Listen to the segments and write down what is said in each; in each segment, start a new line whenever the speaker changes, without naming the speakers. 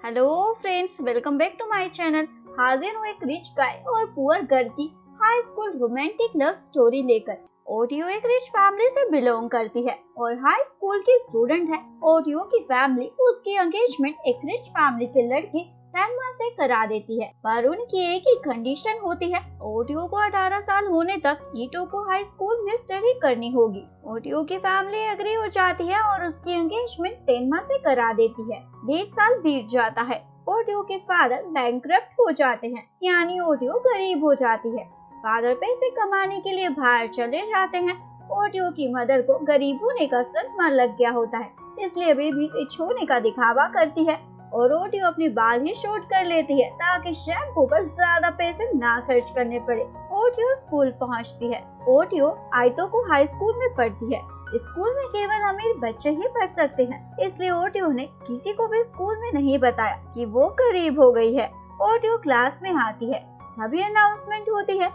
Hello friends, welcome back to my channel. हाजिर हूँ एक रिच गाय और पुअर गर्ल की high school romantic love story लेकर। ओटियो एक रिच फैमिली से बिलोंग करती है और हाई स्कूल की स्टूडेंट है। ओटियो की फैमिली उसकी एंगेजमेंट एक रिच फैमिली के लड़के तन्मा से करा देती है, पर उनकी एक ही कंडीशन होती है, ओटियो को 18 साल होने तक ईटो को हाई स्कूल में स्टडी करनी होगी। ओटियो की फैमिली एग्री हो जाती है और उसकी एंगेजमेंट तन्मा से करा देती है। 1.5 साल बीत जाता है। ओटियो के फादर बैंकरप्ट हो जाते हैं, यानी ओटियो गरीब हो जाती है। फादर पैसे कमाने के लिए बाहर चले जाते हैं। ओटियो की मदर को गरीब होने का सदमा लग गया होता है, इसलिए अभी भी रिच होने का दिखावा करती है और ओटियो अपने बाल ही शॉर्ट कर लेती है ताकि शैम्पू पर ज्यादा पैसे ना खर्च करने पड़े। ओटियो स्कूल पहुंचती है। ओटियो आइतो को हाई स्कूल में पढ़ती है। स्कूल में केवल अमीर बच्चे ही पढ़ सकते हैं, इसलिए ओटियो ने किसी को भी स्कूल में नहीं बताया कि वो गरीब हो गई है। ओटियो क्लास में आती है, तभी अनाउंसमेंट होती है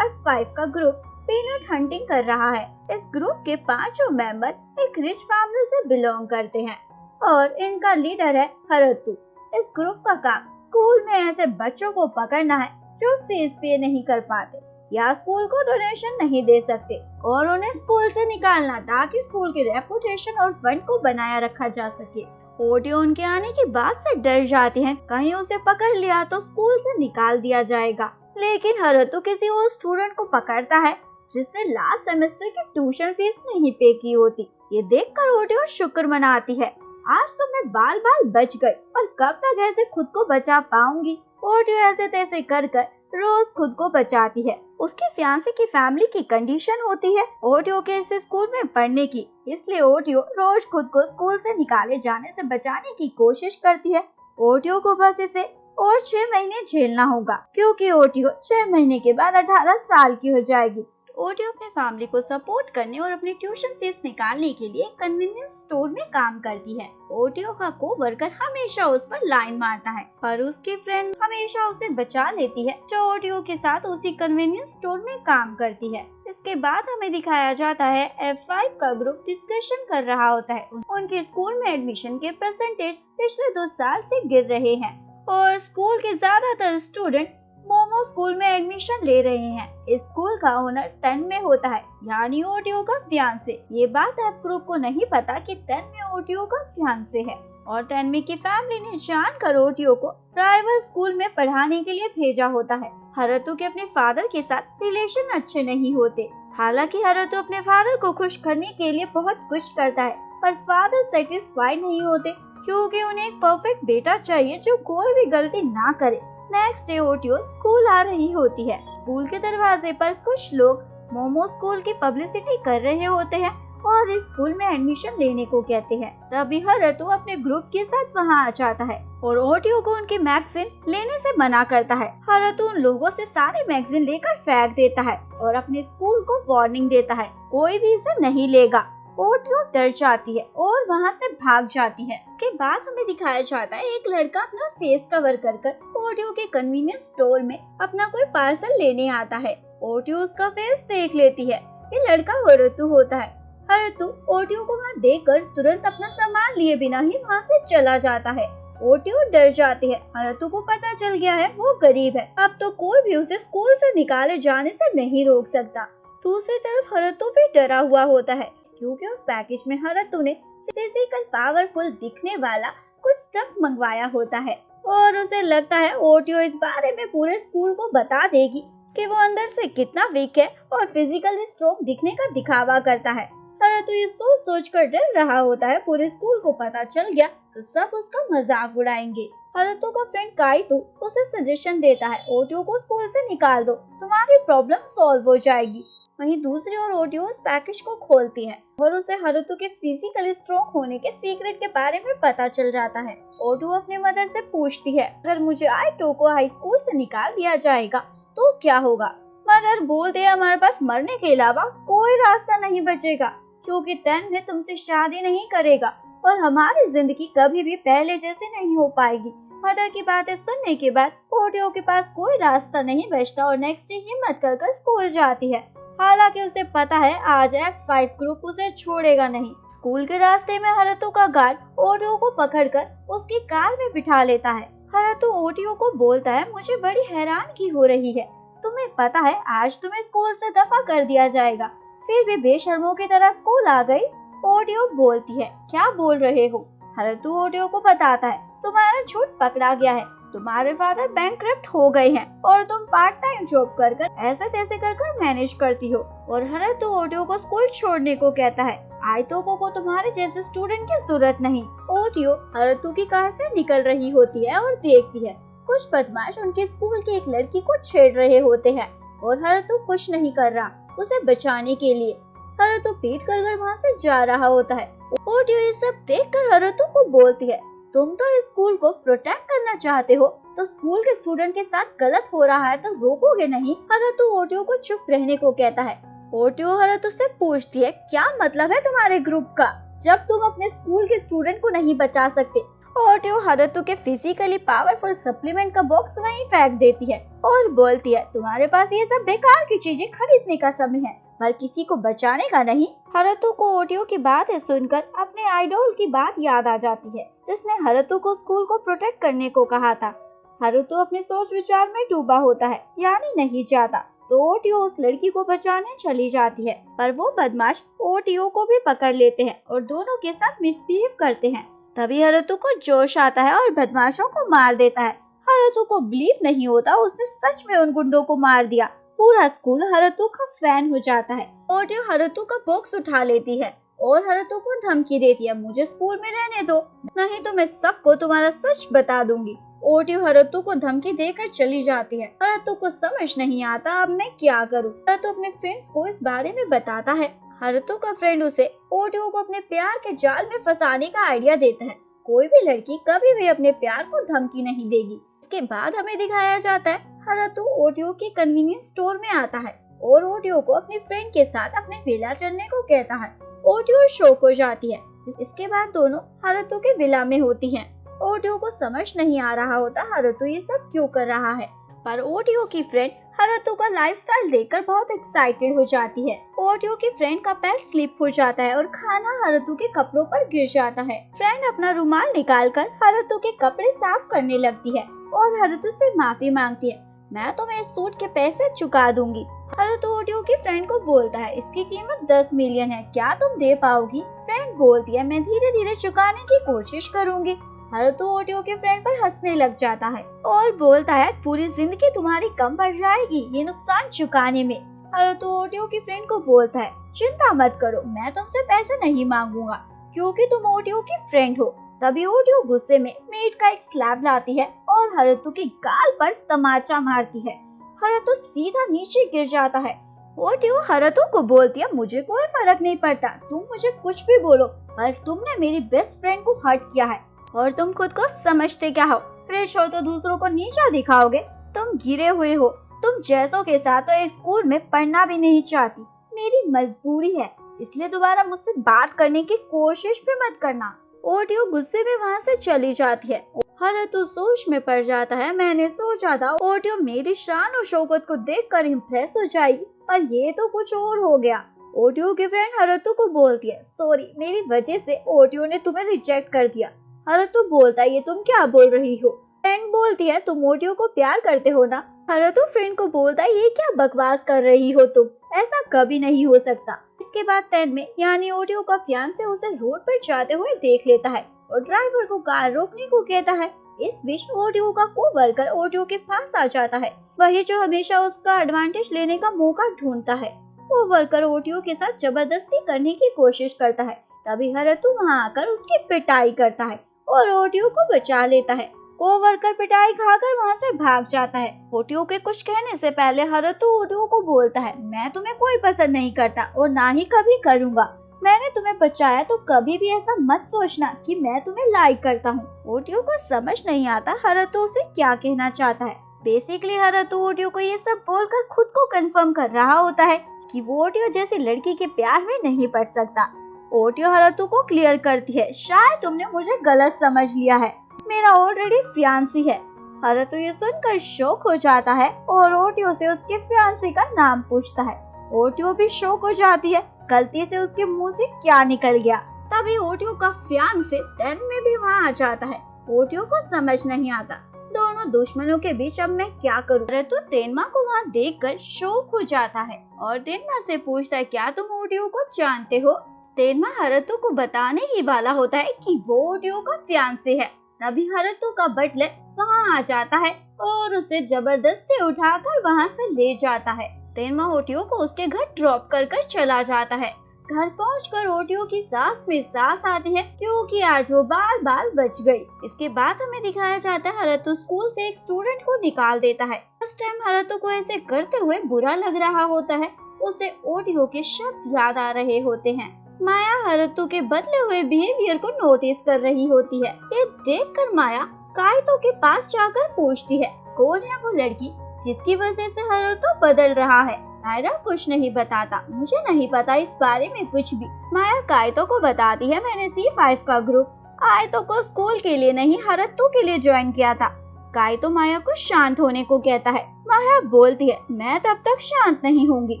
5 का ग्रुप पीनट हंटिंग कर रहा है। इस ग्रुप के 5 मेंबर एक रिच फैमिली से बिलोंग करते हैं और इनका लीडर है हरतु। इस ग्रुप का काम स्कूल में ऐसे बच्चों को पकड़ना है जो फीस पे नहीं कर पाते या स्कूल को डोनेशन नहीं दे सकते और उन्हें स्कूल से निकालना ताकि स्कूल की रेपुटेशन और फंड को बनाया रखा जा सके। ओटियो उनके आने की बात से डर जाती है, कहीं उसे पकड़ लिया तो स्कूल से निकाल दिया जाएगा। लेकिन हरतु किसी और स्टूडेंट को पकड़ता है जिसने लास्ट सेमेस्टर की ट्यूशन फीस नहीं पे की होती। ये देखकर ओटियो शुक्र मनाती है, आज तो मैं बाल बच गई और कब तक ऐसे खुद को बचा पाऊंगी। ओटियो ऐसे तैसे कर रोज खुद को बचाती है। उसके फियांसे की फैमिली की कंडीशन होती है ओटियो के इस स्कूल में पढ़ने की, इसलिए ओटियो रोज खुद को स्कूल से निकाले जाने से बचाने की कोशिश करती है। ओटियो को बस इसे और 6 महीने झेलना होगा, क्योंकि ओटियो 6 महीने के बाद 18 साल की हो जाएगी। ओटियो अपने फैमिली को सपोर्ट करने और अपनी ट्यूशन फीस निकालने के लिए कन्वीनियंस स्टोर में काम करती है। ओटियो का कोवर्कर हमेशा उस पर लाइन मारता है, पर उसकी फ्रेंड हमेशा उसे बचा लेती है जो ओटियो के साथ उसी कन्वीनियंस स्टोर में काम करती है। इसके बाद हमें दिखाया जाता है F5 का ग्रुप डिस्कशन कर रहा होता है। उनके स्कूल में एडमिशन के परसेंटेज पिछले 2 साल से गिर रहे हैं और स्कूल के ज्यादातर स्टूडेंट मोमो स्कूल में एडमिशन ले रहे हैं। इस स्कूल का ओनर तन्मे होता है, यानी ओटियो का फियांसे। ये बात एफ ग्रुप को नहीं पता कि तन्मे ओटियो का फियांसे है और तन्मे की फैमिली ने जानकर ओटियो को राइवल स्कूल में पढ़ाने के लिए भेजा होता है। हरतु के अपने फादर के साथ रिलेशन अच्छे नहीं होते। हालांकि हरतु अपने फादर को खुश करने के लिए बहुत कुछ करता है, पर फादर सेटिस्फाई नहीं होते क्योंकि उन्हें एक परफेक्ट बेटा चाहिए जो कोई भी गलती ना करे। नेक्स्ट डे ओटियो स्कूल आ रही होती है। स्कूल के दरवाजे पर कुछ लोग मोमो स्कूल की पब्लिसिटी कर रहे होते हैं और इस स्कूल में एडमिशन लेने को कहते हैं। तभी हरतु अपने ग्रुप के साथ वहां आ जाता है और ओटियो को उनकी मैगजीन लेने से मना करता है। हरतु उन लोगों से सारी मैगजीन लेकर फेंक देता है और अपने स्कूल को वार्निंग देता है, कोई भी इसे नहीं लेगा। ओटियो डर जाती है और वहाँ से भाग जाती है। इसके बाद हमें दिखाया जाता है एक लड़का अपना फेस कवर कर ओटियो के कन्वीनियंस स्टोर में अपना कोई पार्सल लेने आता है। ओटियो उसका फेस देख लेती है, ये लड़का हरतु होता है। हरतु ओटियो को वहाँ देखकर तुरंत अपना सामान लिए बिना ही वहाँ से चला जाता है। ओटियो डर जाती है, हरतु को पता चल गया है वो गरीब है, अब तो कोई भी उसे स्कूल से निकाले जाने से नहीं रोक सकता। दूसरी तरफ हरतु भी डरा हुआ होता है क्योंकि उस पैकेज में हरतु ने फिजिकल पावरफुल दिखने वाला कुछ स्टफ मंगवाया होता है और उसे लगता है ओटियो इस बारे में पूरे स्कूल को बता देगी कि वो अंदर से कितना वीक है और फिजिकली स्ट्रॉन्ग दिखने का दिखावा करता है। हरतु ये सोच कर डर रहा होता है, पूरे स्कूल को पता चल गया तो सब उसका मजाक उड़ाएंगे। हरतु का फ्रेंड काइतो उसे सजेशन देता है, ओटियो को स्कूल से निकाल दो, तुम्हारी प्रॉब्लम सॉल्व हो जाएगी। वहीं दूसरी ओर ओटियो उस पैकेज को खोलती है और उसे हरतु के फिजिकली स्ट्रॉन्ग होने के सीक्रेट के बारे में पता चल जाता है। ओटियो अपने मदर से पूछती है, अगर मुझे आइतो को हाई स्कूल से निकाल दिया जाएगा तो क्या होगा? मदर बोलते हैं, हमारे पास मरने के अलावा कोई रास्ता नहीं बचेगा क्योंकि तन्मे तुमसे शादी नहीं करेगा और हमारी जिंदगी कभी भी पहले जैसी नहीं हो पाएगी। मदर की बातें सुनने के बाद ओटियो के पास कोई रास्ता नहीं बचता और नेक्स्ट डे हिम्मत कर स्कूल जाती है। हालांकि उसे पता है आज F5 ग्रुप उसे छोड़ेगा नहीं। स्कूल के रास्ते में हरतु का गार्ड ओटियो को पकड़कर उसकी कार में बिठा लेता है। हरतु ओटियो को बोलता है, मुझे बड़ी हैरानगी हो रही है, तुम्हें पता है आज तुम्हें स्कूल से दफा कर दिया जाएगा, फिर भी बेशर्मों की तरह स्कूल आ गई। ओटियो बोलती है, क्या बोल रहे हो? हरतु ओटियो को बताता है, तुम्हारा झूठ पकड़ा गया है, तुम्हारे फादर बैंकक्रप्ट हो गए हैं और तुम पार्ट टाइम जॉब कर ऐसे तैसे कर मैनेज करती हो। और हरतु ओटियो को स्कूल छोड़ने को कहता है, आइतोको को तुम्हारे जैसे स्टूडेंट की जरूरत नहीं। ओटियो हरतु की कार से निकल रही होती है और देखती है कुछ बदमाश उनके स्कूल की एक लड़की को छेड़ रहे होते हैं और हरतु कुछ नहीं कर रहा उसे बचाने के लिए। हरतु पीठ कर वहाँ से जा रहा होता है। ओटियो ये सब देखकर हरतु को बोलती है, तुम तो इस स्कूल को प्रोटेक्ट करना चाहते हो, तो स्कूल के स्टूडेंट के साथ गलत हो रहा है तो रोकोगे नहीं? हरतु ओटियो को चुप रहने को कहता है। ओटियो हरतु से पूछती है, क्या मतलब है तुम्हारे ग्रुप का, जब तुम अपने स्कूल के स्टूडेंट को नहीं बचा सकते? ओटियो हरतु के फिजिकली पावरफुल सप्लीमेंट का बॉक्स वहीं फेंक देती है और बोलती है, तुम्हारे पास ये सब बेकार की चीजें खरीदने का समय है, पर किसी को बचाने का नहीं। हरतु को ओटियो की बातें सुनकर अपने आइडॉल की बात याद आ जाती है, जिसने हरतु को स्कूल को प्रोटेक्ट करने को कहा था। हरतु अपने सोच विचार में डूबा होता है, यानी नहीं चाहता, तो ओटियो उस लड़की को बचाने चली जाती है, पर वो बदमाश ओटियो को भी पकड़ लेते हैं और दोनों के साथ मिसबिहेव करते हैं। तभी हरतु को जोश आता है और बदमाशों को मार देता है। हरतु को बिलीव नहीं होता उसने सच में उन गुंडों को मार दिया। पूरा स्कूल हरतु का फैन हो जाता है। ओटियो हरतु का बॉक्स उठा लेती है और हरतु को धमकी देती है, मुझे स्कूल में रहने दो, नहीं तो मैं सबको तुम्हारा सच बता दूंगी। ओटियो हरतु को धमकी देकर चली जाती है। हरतु को समझ नहीं आता अब मैं क्या करूं। हरतु अपने फ्रेंड्स को इस बारे में बताता है। हरतु का फ्रेंड उसे ओटियो को अपने प्यार के जाल में फंसाने का आइडिया देता है। कोई भी लड़की कभी भी अपने प्यार को धमकी नहीं देगी। इसके बाद हमें दिखाया जाता है हरतु ओटियो के कन्वीनियंस स्टोर में आता है और ओटियो को अपने फ्रेंड के साथ अपने विला चलने को कहता है। ओटियो शॉक हो जाती है। इसके बाद दोनों हरतु के विला में होती हैं। ओटियो को समझ नहीं आ रहा होता हरतु ये सब क्यों कर रहा है, पर ओटियो की फ्रेंड हरतु का लाइफस्टाइल देखकर बहुत एक्साइटेड हो जाती है। ओटियो की फ्रेंड का पैर स्लिप हो जाता है और खाना हरतु के कपड़ों पर गिर जाता है। फ्रेंड अपना रुमाल निकालकर हरतु के कपड़े साफ करने लगती है और हरतु से माफी मांगती है, मैं तुम्हें इस सूट के पैसे चुका दूंगी। हरतु ओटियो की फ्रेंड को बोलता है, इसकी कीमत 10 मिलियन है, क्या तुम दे पाओगी? फ्रेंड बोलती है, मैं धीरे धीरे चुकाने की कोशिश करूंगी। हरतु ओटियो के फ्रेंड पर हंसने लग जाता है और बोलता है, पूरी जिंदगी तुम्हारी कम पड़ जाएगी ये नुकसान चुकाने में। हरतु ओटियो की फ्रेंड को बोलता है, चिंता मत करो, मैं तुमसे पैसे नहीं मांगूंगा क्योंकि तुम ओटियो की फ्रेंड हो। तभी ओटियो गुस्से में मीट का एक स्लैब लाती है और हरतु की गाल पर तमाचा मारती है। हरतु सीधा नीचे गिर जाता है। ओटियो हरतु को बोलती है, मुझे कोई फर्क नहीं पड़ता, तुम मुझे कुछ भी बोलो, पर तुमने मेरी बेस्ट फ्रेंड को हर्ट किया है और तुम खुद को समझते क्या हो? रिच हो तो दूसरों को नीचा दिखाओगे, तुम गिरे हुए हो, तुम जैसों के साथ तो एक स्कूल में पढ़ना भी नहीं चाहती। मेरी मजबूरी है, इसलिए दोबारा मुझसे बात करने की कोशिश भी मत करना। ओटियो गुस्से में वहाँ से चली जाती है। हरतु सोच में पड़ जाता है, मैंने सोचा था ओटियो मेरी शान और शौकत को देखकर इम्प्रेस हो जाएगी, पर ये तो कुछ और हो गया। ओटियो की फ्रेंड हरतु को बोलती है, सॉरी, मेरी वजह से ओटियो ने तुम्हें रिजेक्ट कर दिया। हरतु बोलता है, ये तुम क्या बोल रही हो? फ्रेंड बोलती है, तुम ओटियो को प्यार करते हो ना? हरतु फ्रेंड को बोलता है, ये क्या बकवास कर रही हो तुम, ऐसा कभी नहीं हो सकता। इसके बाद 10 में यानी ओटियो का फियांसे उसे रोड पर जाते हुए देख लेता है और ड्राइवर को कार रोकने को कहता है। इस बीच ओटियो का कोवर्कर ओटियो के पास आ जाता है, वही जो हमेशा उसका एडवांटेज लेने का मौका ढूंढता है। कोवर्कर ओटियो के साथ जबरदस्ती करने की कोशिश करता है, तभी हरतु वहाँ आकर उसकी पिटाई करता है और ओटियो को बचा लेता है। कोवर्कर पिटाई खाकर वहाँ से भाग जाता है। ओटियो के कुछ कहने से पहले हरतु ओटियो को बोलता है, मैं तुम्हें कोई पसंद नहीं करता और ना ही कभी करूँगा। मैंने तुम्हें बचाया तो कभी भी ऐसा मत सोचना कि मैं तुम्हें लाइक करता हूँ। ओटियो को समझ नहीं आता हरतु उसे क्या कहना चाहता है। बेसिकली हरतु ओटियो को ये सब बोलकर खुद को कंफर्म कर रहा होता है कि वो ओटियो जैसी लड़की के प्यार में नहीं पड़ सकता। ओटियो हरतु को क्लियर करती है, शायद तुमने मुझे गलत समझ लिया है, मेरा ऑलरेडी फियांसी है। हरतु ये सुनकर शॉक हो जाता है और ओटियो से उसके फियांसी का नाम पूछता है। ओटियो भी शॉक हो जाती है, गलती से उसके मुंह से क्या निकल गया। तभी ओटियो का फियांसे तेनमे भी वहाँ आ जाता है। ओटियो को समझ नहीं आता दोनों दुश्मनों के बीच अब मैं क्या करूं। हारुतो तेनमा को वहाँ देखकर शौक हो जाता है और तेनमा से पूछता है क्या तुम ओटियो को जानते हो। तेनमा हारुतो को बताने ही वाला होता है कि वो ओटियो का फियांसे है। तभी हारुतो का बटलर वहाँ आ जाता है और उसे जबरदस्ती उठाकर वहाँ से ले जाता है। तेनमा ओटियो को उसके घर ड्रॉप कर चला जाता है। घर पहुंचकर ओटियो की सांस में सांस आती है क्योंकि आज वो बार बार बच गई। इसके बाद हमें दिखाया जाता है हारुतो स्कूल से एक स्टूडेंट को निकाल देता है। उस टाइम हारुतो को ऐसे करते हुए बुरा लग रहा होता है। उसे ओटियो के शब्द याद आ रहे होते हैं। माया हारुतो के बदले हुए बिहेवियर को नोटिस कर रही होती है। ये देखकर माया काइतो के पास जाकर पूछती है कौन है वो लड़की जिसकी वजह से हारुतो बदल रहा है। काइरा कुछ नहीं बताता, मुझे नहीं पता इस बारे में कुछ भी। माया काइतो को बताती है मैंने C5 का ग्रुप आयतो को स्कूल के लिए नहीं हारुतो के लिए ज्वाइन किया था। काइतो माया को शांत होने को कहता है। माया बोलती है मैं तब तक शांत नहीं होंगी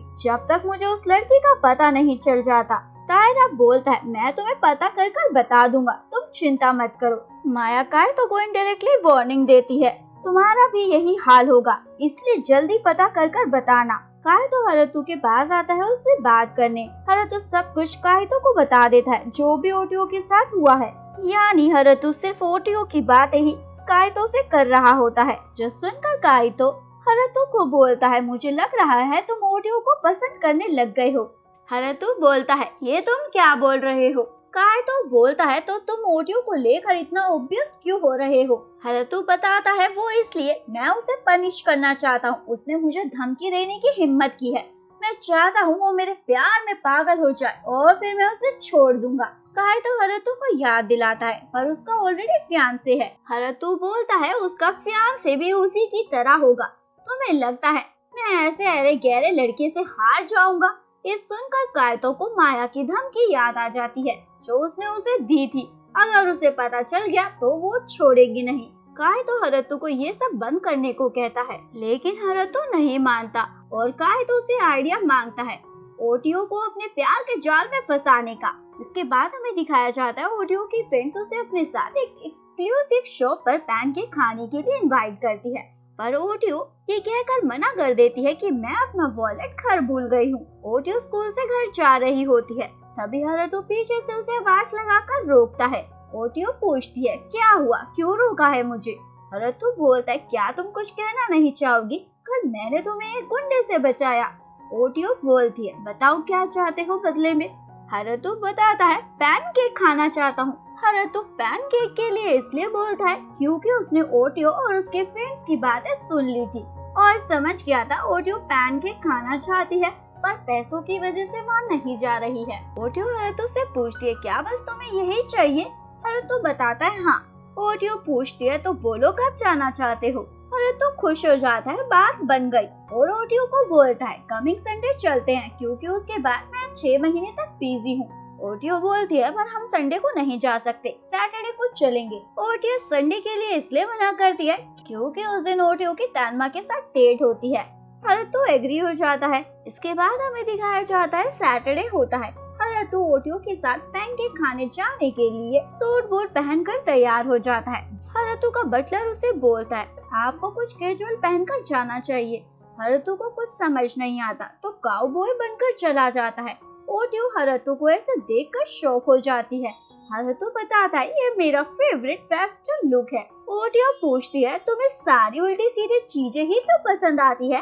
जब तक मुझे उस लड़की का पता नहीं चल जाता। काइरा बोलता है मैं तुम्हें पता कर बता दूंगा, तुम चिंता मत करो। माया काइतो को इनडायरेक्टली वार्निंग देती है तुम्हारा भी यही हाल होगा, इसलिए जल्दी पता कर बताना। काइतो हारुतो के पास आता है उससे बात करने। हारुतो सब कुछ काइतो को बता देता है जो भी ओटियो के साथ हुआ है। यानी हारुतो सिर्फ ओटियो की बातें ही काइतो से कर रहा होता है। जो सुनकर काइतो हारुतो को बोलता है मुझे लग रहा है तुम ओटियो को पसंद करने लग गए हो। हारुतो बोलता है ये तुम क्या बोल रहे हो। काइतो बोलता है तो तुम ओटियो को लेकर इतना ऑब्वियस क्यों हो रहे हो। हारुतो बताता है वो इसलिए मैं उसे पनिश करना चाहता हूँ, उसने मुझे धमकी देने की हिम्मत की है। मैं चाहता हूँ वो मेरे प्यार में पागल हो जाए और फिर मैं उसे छोड़ दूंगा। काइतो हारुतो को याद दिलाता है पर उसका ऑलरेडी फियांसे है। हारुतो बोलता है उसका फियांसे भी उसी की तरह होगा। तुम्हें लगता है मैं ऐसे अरे गहरे लड़के से हार जाऊंगा। ये सुनकर काइतो को माया की धमकी याद आ जाती है जो उसने उसे दी थी। अगर उसे पता चल गया तो वो छोड़ेगी नहीं। काइतो हारुतो को ये सब बंद करने को कहता है लेकिन हारुतो नहीं मानता और काइतो से आइडिया मांगता है ओटियो को अपने प्यार के जाल में फंसाने का। इसके बाद हमें दिखाया जाता है ओटियो की फ्रेंड्स उसे अपने साथ एक एक्सक्लूसिव शॉप पर पैनकेक खाने के लिए इनवाइट करती है पर ओटियो ये कहकर मना कर देती है कि मैं अपना वॉलेट घर भूल गई हूँ। ओटियो स्कूल से घर जा रही होती है तभी हारुतो पीछे से उसे आवाज लगाकर रोकता है। ओटियो पूछती है क्या हुआ, क्यों रोका है मुझे। हारुतो बोलता है क्या तुम कुछ कहना नहीं चाहोगी, कल मैंने तुम्हें एक गुंडे से बचाया। ओटियो बोलती है बताओ क्या चाहते हो बदले में। हारुतो बताता है पैनकेक खाना चाहता हूँ। हारुतो पैनकेक के लिए इसलिए बोलता है क्योंकि उसने ओटियो और उसके फ्रेंड्स की बातें सुन ली थी और समझ गया था ओटियो पैनकेक खाना चाहती है पर पैसों की वजह से वहाँ नहीं जा रही है। ओटियो हारुतो से पूछती है क्या बस तुम्हें यही चाहिए। हारुतो बताता है हाँ। ओटियो पूछती है तो बोलो कब जाना चाहते हो। हारुतो खुश हो जाता है बात बन गई और ओटियो को बोलता है कमिंग संडे चलते हैं क्योंकि उसके बाद मैं 6 महीने तक बिजी हूँ। ओटियो बोलती है पर हम संडे को नहीं जा सकते, सैटरडे को चलेंगे। ओटियो संडे के लिए इसलिए मना करती है क्योंकि उस दिन ओटियो की तानमा के साथ डेट होती है। हारुतो एग्री हो जाता है। इसके बाद हमें दिखाया जाता है सैटरडे होता है। हारुतो ओटियो के साथ पैनकेक खाने जाने के लिए सूट बूट पहनकर तैयार हो जाता है। हारुतो का बटलर उसे बोलता है आपको कुछ कैजुअल पहनकर जाना चाहिए। हारुतो को कुछ समझ नहीं आता तो काउबॉय बनकर चला जाता है। ओटियो हारुतो को ऐसे देखकर शॉक हो जाती है। हारुतो बताता है ये मेरा फेवरेट वेस्टर्न लुक है। ओटियो पूछती है तुम्हें सारी उल्टी सीधी चीजें ही क्यों पसंद आती है।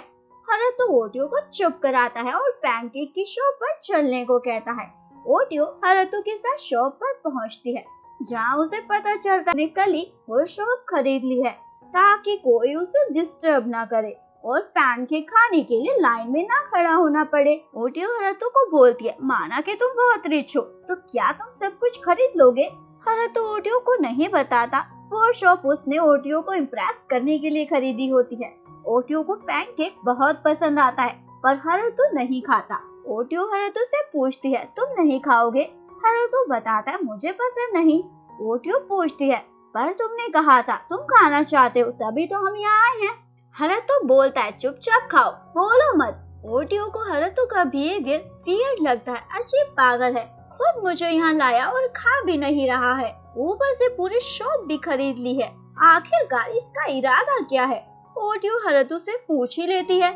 हारुतो ओटियो को चुप कराता है और पैनकेक की शॉप पर चलने को कहता है। ओटियो हारुतो के साथ शॉप पर पहुंचती है जहां उसे पता चलता है कल ही वो शॉप खरीद ली है ताकि कोई उसे डिस्टर्ब ना करे और पैनकेक खाने के लिए लाइन में ना खड़ा होना पड़े। ओटियो हारुतो को बोलती है माना कि तुम बहुत रिच हो तो क्या तुम सब कुछ खरीद लोगे। हारुतो ओटियो को नहीं बताता वो शॉप उसने ओटियो को इम्प्रेस करने के लिए खरीदी होती है। ओटियो को पैनकेक बहुत पसंद आता है पर हारुतो नहीं खाता। ओटियो हारुतो से पूछती है तुम नहीं खाओगे। हारुतो बताता है मुझे पसंद नहीं। ओटियो पूछती है पर तुमने कहा था तुम खाना चाहते हो तभी तो हम यहाँ आए हैं। हारुतो बोलता है चुपचाप खाओ, बोलो मत। ओटियो को हारुतो का बिहेवियर वियर्ड लगता है, अजीब पागल है, खुद मुझे यहाँ लाया और खा भी नहीं रहा है, ऊपर से पूरी शॉप भी खरीद ली है। आखिरकार इसका इरादा क्या है? ओटियो हारुतो से पूछ ही लेती है।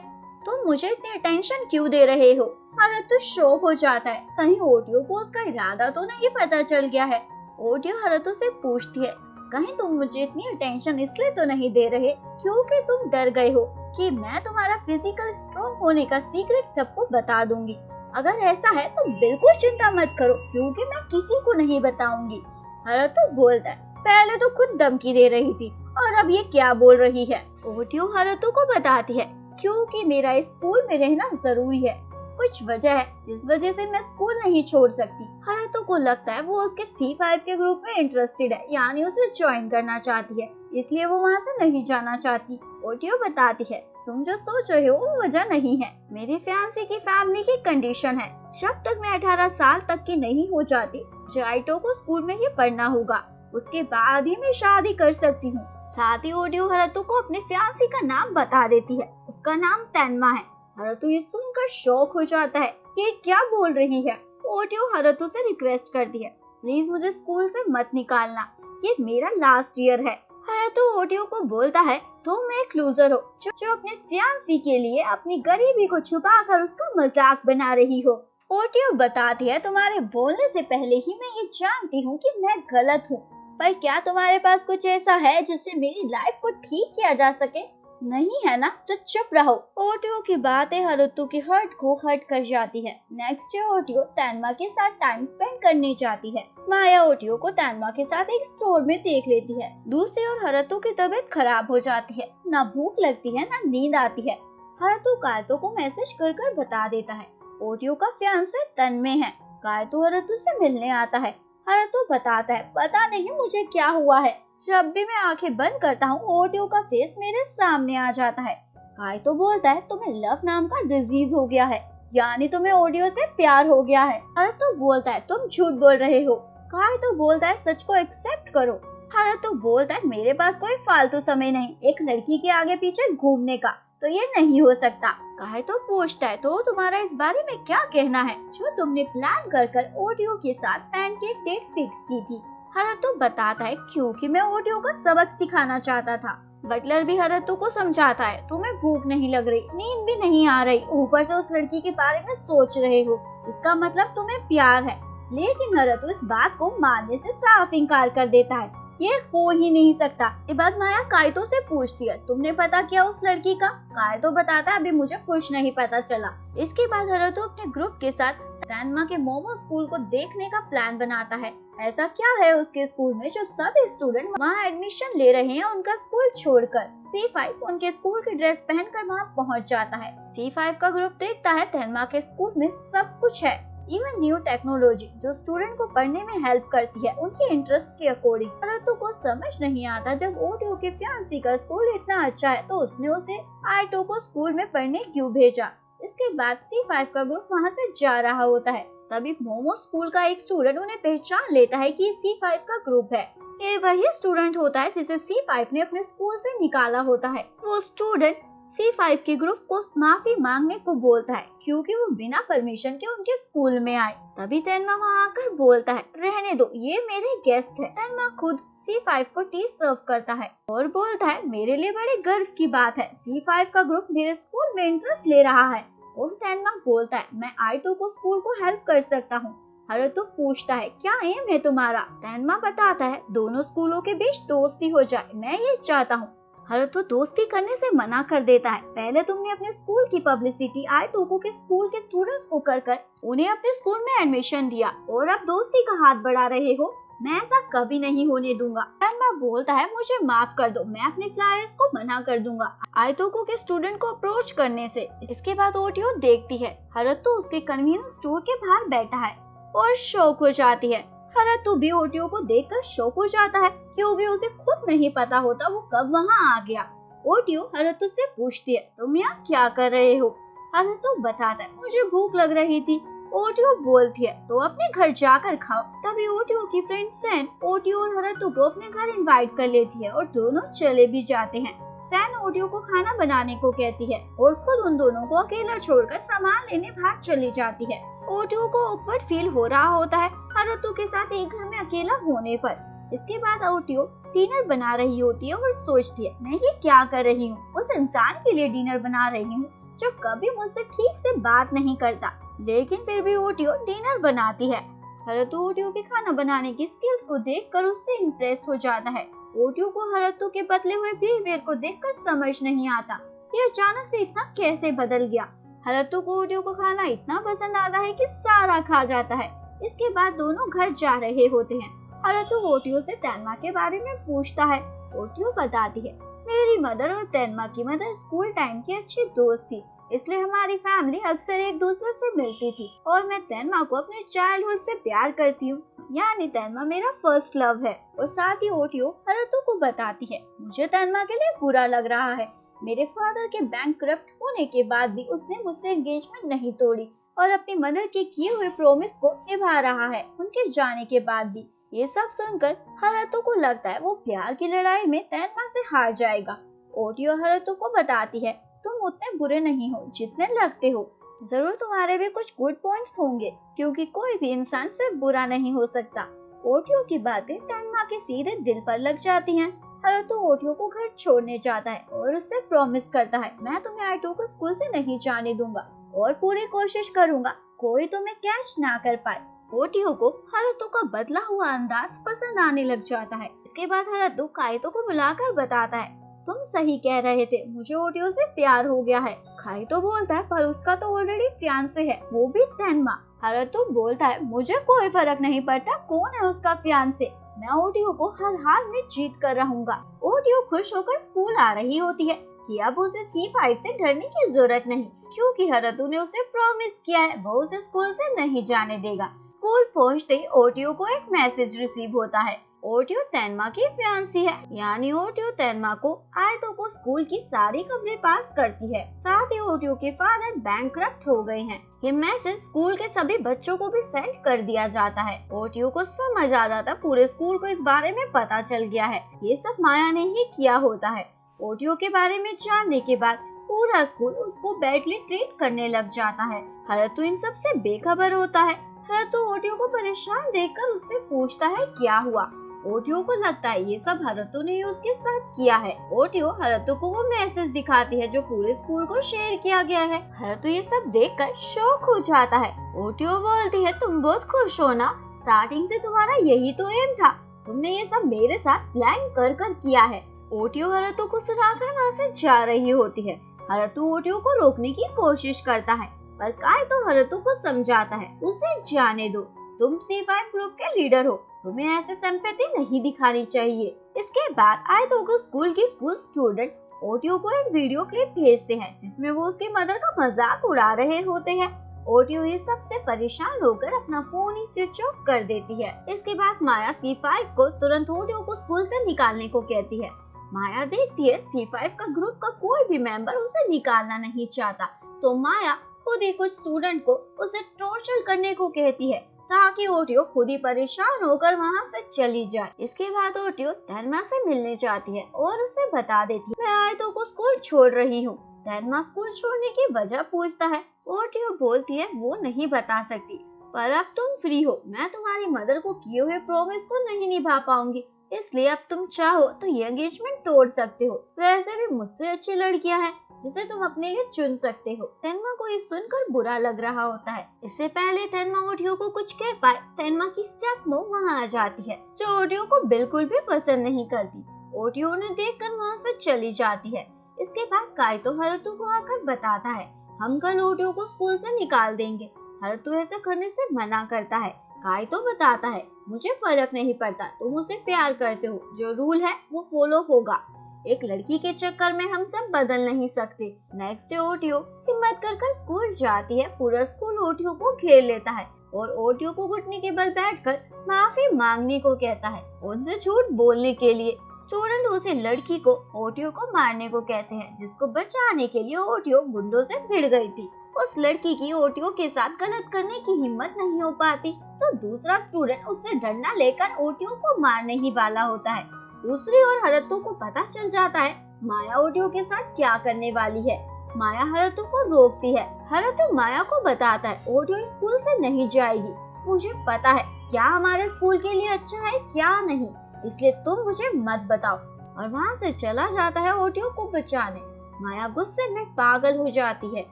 तुम मुझे इतनी टेंशन क्यों दे रहे हो? हारुतो शॉक हो जाता है, कहीं ओटियो को उसका इरादा तो नहीं पता चल गया है। ओटियो हारुतो से पूछती है, कहीं तुम मुझे इतनी टेंशन इसलिए तो नहीं दे रहे क्योंकि तुम डर गए हो कि मैं तुम्हारा फिजिकल स्ट्रॉन्ग होने का सीक्रेट सबको बता दूंगी? अगर ऐसा है तो बिल्कुल चिंता मत करो क्योंकि मैं किसी को नहीं बताऊंगी। हारुतो बोलता है, पहले तो खुद धमकी दे रही थी और अब ये क्या बोल रही है? ओटियो हारुतो को बताती है, क्योंकि मेरा इस स्कूल में रहना जरूरी है। कुछ वजह है जिस वजह से मैं स्कूल नहीं छोड़ सकती। हारुतो को लगता है वो उसके C5 के ग्रुप में इंटरेस्टेड है, यानी उसे ज्वाइन करना चाहती है, इसलिए वो वहाँ से नहीं जाना चाहती। ओटियो बताती है, तुम जो सोच रहे हो वो वजह नहीं है, मेरी फियांसे की फैमिली की कंडीशन है। जब तक मैं 18 साल तक की नहीं हो जाती, जाइटो को स्कूल में ही पढ़ना होगा, उसके बाद ही मैं शादी कर सकती हूँ। साथ ही ओटियो हारुतो को अपने फियांसे का नाम बता देती है, उसका नाम तेन्मा है। हारुतो ये सुनकर शॉक हो जाता है, ये क्या बोल रही है? ओटियो हारुतो से रिक्वेस्ट करती है, प्लीज मुझे स्कूल से मत निकालना, ये मेरा लास्ट ईयर है। हारुतो ओटियो को बोलता है, तुम एक लूजर हो जो अपने फियांसी के लिए अपनी गरीबी को छुपाकर उसका मजाक बना रही हो। ओटियो बताती है, तुम्हारे बोलने से पहले ही मैं ये जानती हूँ कि मैं गलत हूँ, पर क्या तुम्हारे पास कुछ ऐसा है जिससे मेरी लाइफ को ठीक किया जा सके? नहीं है ना, तो चुप रहो। ओटियो की बातें हारुतो के हर्ट को हर्ट कर जाती है। नेक्स्ट डे ओटियो तेन्मा के साथ टाइम स्पेंड करने जाती है। माया ओटियो को तेन्मा के साथ एक स्टोर में देख लेती है। दूसरी ओर हारुतो की तबीयत खराब हो जाती है, ना भूख लगती है ना नींद आती है। हारुतो कायतो को मैसेज कर बता देता है, ओटियो का फियांसे तन्मे है। कायतो हारुतो से मिलने आता है। हारुतो बताता है, पता नहीं मुझे क्या हुआ है, जब भी मैं आंखें बंद करता हूँ ओटियो का फेस मेरे सामने आ जाता है। कायतो बोलता है, तुम्हें लव नाम का डिजीज हो गया है, यानी तुम्हें ओटियो से प्यार हो गया है। हारुतो बोलता है, तुम झूठ बोल रहे हो। कायतो बोलता है, सच को एक्सेप्ट करो। हारुतो बोलता है, मेरे पास कोई फालतू समय नहीं एक लड़की के आगे पीछे घूमने का, तो ये नहीं हो सकता। कायतो पूछता है, तो तुम्हारा इस बारे में क्या कहना है जो तुमने प्लान कर ओटियो के साथ पैनकेक डेट फिक्स की थी? हारुतो बताता है, क्योंकि मैं ओटियो को सबक सिखाना चाहता था। बटलर भी हारुतो को समझाता है, तुम्हें भूख नहीं लग रही, नींद भी नहीं आ रही, ऊपर से उस लड़की के बारे में सोच रहे हो, इसका मतलब तुम्हें प्यार है। लेकिन हारुतो इस बात को मानने से साफ इनकार कर देता है, ये हो ही नहीं सकता। ये बात माया कायतो से पूछती है, तुमने पता किया उस लड़की का? कायतो बताता है, अभी मुझे कुछ नहीं पता चला। इसके बाद हारुतो अपने ग्रुप के साथ तेन्मा के मोमो स्कूल को देखने का प्लान बनाता है। ऐसा क्या है उसके स्कूल में जो सभी स्टूडेंट वहाँ एडमिशन ले रहे हैं उनका स्कूल छोड़कर? C5 उनके स्कूल की ड्रेस पहनकर वहाँ पहुँच जाता है। C5 का ग्रुप देखता है तेन्मा के स्कूल में सब कुछ है, इवन न्यू टेक्नोलॉजी जो स्टूडेंट को पढ़ने में हेल्प करती है उनके इंटरेस्ट के अकॉर्डिंग। हारुतो को समझ नहीं आता, जब ओटियो के फियांसी का स्कूल इतना अच्छा है तो उसने उसे आइटो को स्कूल में पढ़ने क्यों भेजा। इसके बाद C5 का ग्रुप वहाँ से जा रहा होता है, तभी मोमो स्कूल का एक स्टूडेंट उन्हें पहचान लेता है कि ये C5 का ग्रुप है। ये वही स्टूडेंट होता है जिसे C5 ने अपने स्कूल से निकाला होता है। वो स्टूडेंट C5 के ग्रुप को माफी मांगने को बोलता है क्योंकि वो बिना परमिशन के उनके स्कूल में आए। तभी तेन्मा वहाँ आकर बोलता है, रहने दो, ये मेरे गेस्ट है। तेन्मा खुद C5 को टी सर्व करता है और बोलता है, मेरे लिए बड़े गर्व की बात है, C5 का ग्रुप मेरे स्कूल में इंटरेस्ट ले रहा है। और तेन्मा बोलता है, मैं आइटो को स्कूल को हेल्प कर सकता हूँ। हारुतो पूछता है, क्या एम है तुम्हारा? तेन्मा बताता है, दोनों स्कूलों के बीच दोस्ती हो जाए, मैं ये चाहता हूँ। हारुतो दोस्ती करने से मना कर देता है, पहले तुमने अपने स्कूल की पब्लिसिटी आइटोको के स्कूल के स्टूडेंट्स को कर उन्हें अपने स्कूल में एडमिशन दिया और अब दोस्ती का हाथ बढ़ा रहे हो, मैं ऐसा कभी नहीं होने दूंगा। तेन्मा बोलता है, मुझे माफ कर दो, मैं अपने फ्लायर्स को मना कर दूंगा आइटोको के स्टूडेंट को अप्रोच करने से। इसके बाद ओटियो देखती है हारुतो उसके कन्वीनियंस स्टोर के बाहर बैठा है और शॉक हो जाती है। हारुतो भी ओटियो को देखकर शॉक हो जाता है क्योंकि उसे खुद नहीं पता होता वो कब वहाँ आ गया। ओटियो हारुतो से पूछती है, तुम यहाँ क्या कर रहे हो? हारुतो बताता है, मुझे भूख लग रही थी। ओटियो बोलती है, तो अपने घर जाकर खाओ। तभी ओटियो की फ्रेंड सेन ओटियो और हारुतो को अपने घर इनवाइट कर लेती है और दोनों चले भी जाते हैं। सैन ओटियो को खाना बनाने को कहती है और खुद उन दोनों को अकेला छोड़कर सामान लेने बाहर चली जाती है। ओटियो को ऑकवर्ड फील हो रहा होता है हारुतो के साथ एक घर में अकेला होने पर। इसके बाद ओटियो डिनर बना रही होती है और सोचती है, मैं ये क्या कर रही हूँ, उस इंसान के लिए डिनर बना रही हूँ जो कभी मुझसे ठीक से बात नहीं करता। लेकिन फिर भी ओटियो डिनर बनाती है। हारुतो ओटियो के खाना बनाने की स्किल्स को देखकर उससे इम्प्रेस हो जाता है। ओटियो को हारुतो के बदले हुए बिहेवियर को देखकर समझ नहीं आता ये अचानक से इतना कैसे बदल गया। हारुतो को ओटियो को खाना इतना पसंद आता है कि सारा खा जाता है। इसके बाद दोनों घर जा रहे होते हैं। हारुतो ओटियो से तेन्मा के बारे में पूछता है। ओटियो बताती है, मेरी मदर और तेन्मा की मदर स्कूल टाइम की अच्छी दोस्त थी, इसलिए हमारी फैमिली अक्सर एक दूसरे से मिलती थी और मैं तेन्मा को अपने चाइल्डहुड से प्यार करती हूँ, यानी तेन्मा मेरा फर्स्ट लव है। और साथ ही ओटियो हारुतो को बताती है, मुझे तेन्मा के लिए बुरा लग रहा है। मेरे फादर के बैंकक्रप्ट होने के बाद भी उसने मुझसे एंगेजमेंट नहीं तोड़ी और अपनी मदर के किए हुए प्रॉमिस को निभा रहा है उनके जाने के बाद भी। ये सब सुनकर हारुतो को लगता है वो प्यार की लड़ाई में तेन्मा से हार जाएगा। ओटियो हारुतो को बताती है, तुम उतने बुरे नहीं हो जितने लगते हो, जरूर तुम्हारे भी कुछ गुड पॉइंट्स होंगे क्योंकि कोई भी इंसान सिर्फ बुरा नहीं हो सकता। ओटियो की बातें तेन्मा के सीधे दिल पर लग जाती हैं। हारुतो ओटियो को घर छोड़ने जाता है और उससे प्रॉमिस करता है, मैं तुम्हें आइटो को स्कूल से नहीं जाने दूंगा और पूरी कोशिश करूंगा कोई तुम्हें कैच ना कर पाए। ओटियो को हारुतो का बदला हुआ अंदाज पसंद आने लग जाता है। इसके बाद हारुतो काइतो को बुलाकर बताता है, तुम सही कह रहे थे, मुझे ओटियो से प्यार हो गया है। काइतो बोलता है, पर उसका तो ऑलरेडी फियांसे है, वो भी तेन्मा। हारुतो बोलता है, मुझे कोई फर्क नहीं पड़ता कौन है उसका फियांसे, मैं ओटियो को हर हाल में जीत कर रहूंगा। ओटियो खुश होकर स्कूल आ रही होती है कि अब उसे C5 से डरने की जरूरत नहीं क्योंकि हारुतो ने उसे प्रॉमिस किया है वो उसे स्कूल से नहीं जाने देगा। स्कूल पहुंचते ओटियो को एक मैसेज रिसीव होता है। ओटियो तेन्मा की फियांसी है, यानी ओटियो तेन्मा को आयतो को स्कूल की सारी खबरें पास करती है। साथ ही ओटियो के फादर बैंकक्रप्ट हो गए हैं। ये मैसेज स्कूल के सभी बच्चों को भी सेंड कर दिया जाता है। ओटियो को समझ आ जाता है पूरे स्कूल को इस बारे में पता चल गया है, ये सब माया ने ही किया होता है। ओटियो के बारे में जानने के बाद पूरा स्कूल उसको बैडली ट्रीट करने लग जाता है। हारुतो इन सब से बेखबर होता है। हारुतो ओटियो को परेशान देखकर उससे पूछता है क्या हुआ। ओटियो को लगता है ये सब हारुतो ने उसके साथ किया है। ओटियो हारुतो को वो मैसेज दिखाती है जो पूरे स्कूल को शेयर किया गया है। हारुतो ये सब देखकर शॉक हो जाता है। ओटियो बोलती है, तुम बहुत खुश हो ना, स्टार्टिंग से तुम्हारा यही तो एम था, तुमने ये सब मेरे साथ प्लान कर कर किया है। ओटियो हारुतो को सुनाकर वहाँ से जा रही होती है। हारुतो ओटियो को रोकने की कोशिश करता है पर काइतो हारुतो को समझाता है, उसे जाने दो, तुम C5 ग्रुप के लीडर हो, तुम्हें ऐसे सिंपैथी नहीं दिखानी चाहिए। इसके बाद आयतो को स्कूल के कुछ स्टूडेंट ओटियो को एक वीडियो क्लिप भेजते हैं जिसमें वो उसकी मदर का मजाक उड़ा रहे होते हैं। ओटियो ये सबसे परेशान होकर अपना फोन ही स्विच ऑफ कर देती है। इसके बाद माया C5 को तुरंत ओटियो को स्कूल से निकालने को कहती है। माया देखती है C5 का ग्रुप का कोई भी मेंबर उसे निकालना नहीं चाहता, तो माया खुद ही कुछ स्टूडेंट को उसे टॉर्चर करने को कहती है ताकि ओटियो खुद ही परेशान होकर वहाँ से चली जाए। इसके बाद ओटियो तेन्मा से मिलने जाती है और उसे बता देती है, मैं आयतो को स्कूल छोड़ रही हूँ। तेन्मा स्कूल छोड़ने की वजह पूछता है। ओटियो बोलती है वो नहीं बता सकती, पर अब तुम फ्री हो, मैं तुम्हारी मदर को किए हुए प्रॉमिस को नहीं निभा पाऊंगी, इसलिए अब तुम चाहो तो ये एंगेजमेंट तोड़ सकते हो। वैसे भी मुझसे अच्छी लड़कियां हैं जिसे तुम अपने लिए चुन सकते हो। तेन्मा को ये सुनकर बुरा लग रहा होता है। इससे पहले तेन्मा ओटियो को कुछ कह पाए, तेन्मा की स्टेप मॉम वहाँ आ जाती है जो ओटियो को बिल्कुल भी पसंद नहीं करती। ओटियो उन्हें देखकर वहाँ से चली जाती है। इसके बाद काइतो हारुतो को आकर बताता है, हम कल ओटियो को स्कूल से निकाल देंगे। हारुतो ऐसा करने से मना करता है। काइतो बताता है, मुझे फर्क नहीं पड़ता, तुम उसे प्यार करते हो, जो रूल है वो फॉलो होगा, एक लड़की के चक्कर में हम सब बदल नहीं सकते। नेक्स्ट डे ओटियो हिम्मत कर स्कूल जाती है। पूरा स्कूल ओटियो को घेर लेता है और ओटियो को घुटने के बल बैठकर माफी मांगने को कहता है उनसे झूठ बोलने के लिए। स्टूडेंट उसी लड़की को ओटियो को मारने को कहते हैं जिसको बचाने के लिए ओटियो गुंडों से भिड़ गई थी। उस लड़की की ओटियो के साथ गलत करने की हिम्मत नहीं हो पाती तो दूसरा स्टूडेंट उससे डंडा लेकर ओटियो को मारने ही वाला होता है। दूसरी ओर हारुतो को पता चल जाता है माया ओटियो के साथ क्या करने वाली है। माया हारुतो को रोकती है। हारुतो माया को बताता है ओटियो स्कूल से नहीं जाएगी। मुझे पता है क्या हमारे स्कूल के लिए अच्छा है क्या नहीं, इसलिए तुम मुझे मत बताओ। और वहाँ से चला जाता है ओटियो को बचाने। माया गुस्से में पागल हो जाती है।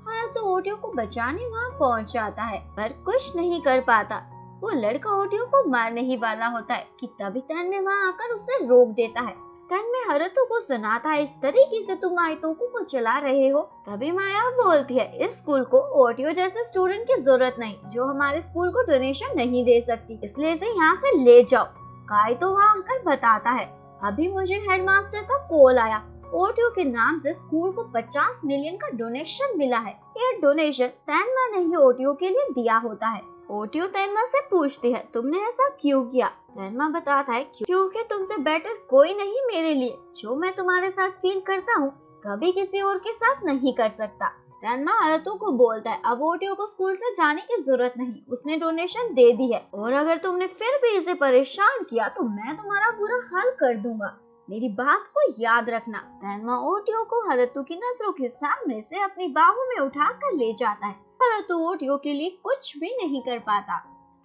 हारुतो ओटियो को बचाने वहाँ पहुँच जाता है पर कुछ नहीं कर पाता। वो लड़का ओटियो को मारने ही वाला होता है कि तभी तन्मे वहाँ आकर उसे रोक देता है। तन्मे हारुतो को सुनाता है, इस तरीके से तुम आयतोकू को चला रहे हो। तभी माया बोलती है, इस स्कूल को ओटियो जैसे स्टूडेंट की जरूरत नहीं जो हमारे स्कूल को डोनेशन नहीं दे सकती, इसलिए इसे यहाँ से ले जाओ। काइतो वहाँ आकर बताता है, अभी मुझे हेडमास्टर का कॉल आया, ओटियो के नाम से स्कूल को 50 मिलियन का डोनेशन मिला है। ये डोनेशन तन्मा ने ही ओटियो के लिए दिया होता है। ओटियो तन्मा से पूछती है, तुमने ऐसा क्यों किया। तन्मा बताता है, क्योंकि तुमसे बेटर कोई नहीं मेरे लिए। जो मैं तुम्हारे साथ फील करता हूँ कभी किसी और के साथ नहीं कर सकता। तन्मा हारुतो को बोलता है, अब ओटियो को स्कूल से जाने की जरूरत नहीं, उसने डोनेशन दे दी है और अगर तुमने फिर भी इसे परेशान किया तो मैं तुम्हारा बुरा हाल कर दूंगा। मेरी बात को याद रखना। तन्मा ओटियो को हारुतो की नजरों के सामने से अपनी बाहों में उठाकर ले जाता है। हारुतो ओटियो के लिए कुछ भी नहीं कर पाता।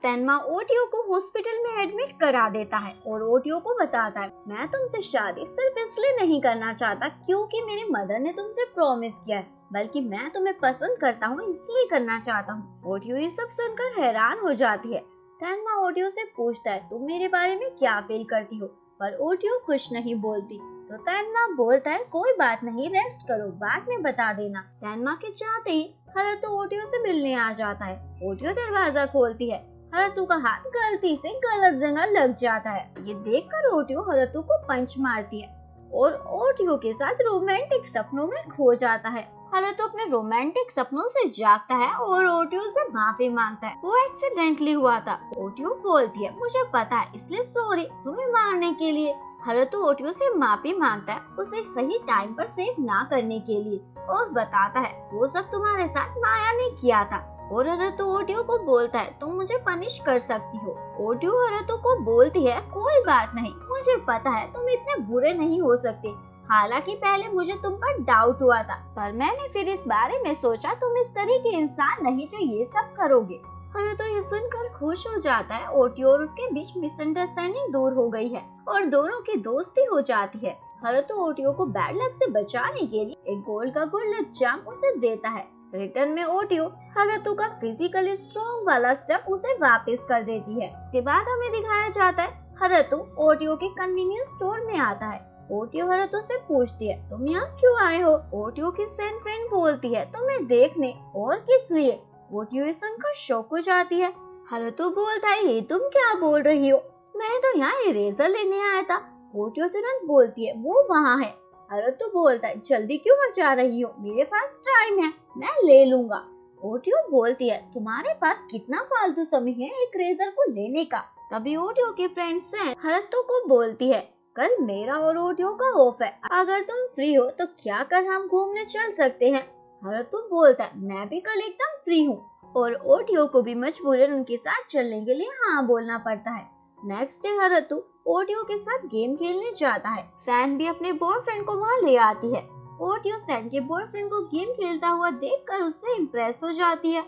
तन्मा ओटियो को हॉस्पिटल में एडमिट करा देता है और ओटियो को बताता है, मैं तुमसे शादी सिर्फ इसलिए नहीं करना चाहता क्योंकि मेरी मदर ने तुमसे प्रॉमिस किया है, बल्कि मैं तुम्हें पसंद करता हूँ इसलिए करना चाहता हूँ। ओटियो ये सब सुनकर हैरान हो जाती है। तन्मा ओटियो से पूछता है, तुम मेरे बारे में क्या फील करती हो, पर ओटियो कुछ नहीं बोलती। तो तन्मा बोलता है, कोई बात नहीं, रेस्ट करो, बाद में बता देना। तन्मा के चाहते ही हारुतो ओटियो से मिलने आ जाता है। ओटियो दरवाजा खोलती है। हारुतो का हाथ गलती से गलत जगह लग जाता है। ये देखकर ओटियो हारुतो को पंच मारती है और ओटियो के साथ रोमांटिक सपनों में खो जाता है। हारुतो अपने रोमांटिक सपनों से जागता है और ओटियो से माफी मांगता है, वो एक्सीडेंटली हुआ था। ओटियो बोलती है, मुझे पता है, इसलिए सॉरी तुम्हें मारने के लिए। हारुतो ओटियो से माफी मांगता है उसे सही टाइम पर सेव ना करने के लिए और बताता है वो सब तुम्हारे साथ माया ने किया था। और हारुतो ओटियो को बोलता है, तुम मुझे पनिश कर सकती हो। ओटियो हारुतो को बोलती है, कोई बात नहीं, मुझे पता है तुम इतने बुरे नहीं हो सकते। हालांकि पहले मुझे तुम पर डाउट हुआ था, पर मैंने फिर इस बारे में सोचा तुम इस तरह के इंसान नहीं जो ये सब करोगे। हारुतो ये सुनकर खुश हो जाता है। ओटियो और उसके बीच मिसअंडरस्टैंडिंग दूर हो गई है और दोनों की दोस्ती हो जाती है। हारुतो ओटियो को बैड लक से बचाने के लिए एक गोल्ड का गुल्लक जाम उसे देता है। रिटर्न में ओटियो हारुतो का फिजिकली स्ट्रॉन्ग वाला स्टफ उसे वापस कर देती है। इसके बाद हमें दिखाया जाता है हारुतो ओटियो के कन्वीनियंस स्टोर में आता है। ओटियो हारुतो से पूछती है, तुम यहाँ क्यों आए हो। ओटियो की सेंट फ्रेंड बोलती है, तुम्हें देखने, और किस लिए। ओटियो सुनकर शॉक हो जाती है। हारुतो बोलता है, ये तुम क्या बोल रही हो, मैं तो यहाँ इरेजर लेने आया था। ओटियो तुरंत बोलती है, वो वहाँ है। हारुतो बोलता है, जल्दी क्यों मचा रही हो, मेरे पास टाइम है, मैं ले लूंगा। ओटियो बोलती है, तुम्हारे पास कितना फालतू समय है एक इरेजर को लेने का। तभी ओटियो की फ्रेंड सैन हारुतो को बोलती है, कल मेरा और ओटियो का ऑफ है, अगर तुम फ्री हो तो क्या कल हम घूमने चल सकते हैं। हारुतो बोलता है, मैं भी कल एकदम फ्री हूँ, और ओटियो को भी मजबूरन उनके साथ चलने के लिए हाँ बोलना पड़ता है। नेक्स्ट डे हारुतो ओटियो के साथ गेम खेलने जाता है। सैन भी अपने बॉयफ्रेंड को वहाँ ले आती है। ओटियो सैन के बॉयफ्रेंड को गेम खेलता हुआ देखकर उससे इम्प्रेस हो जाती है।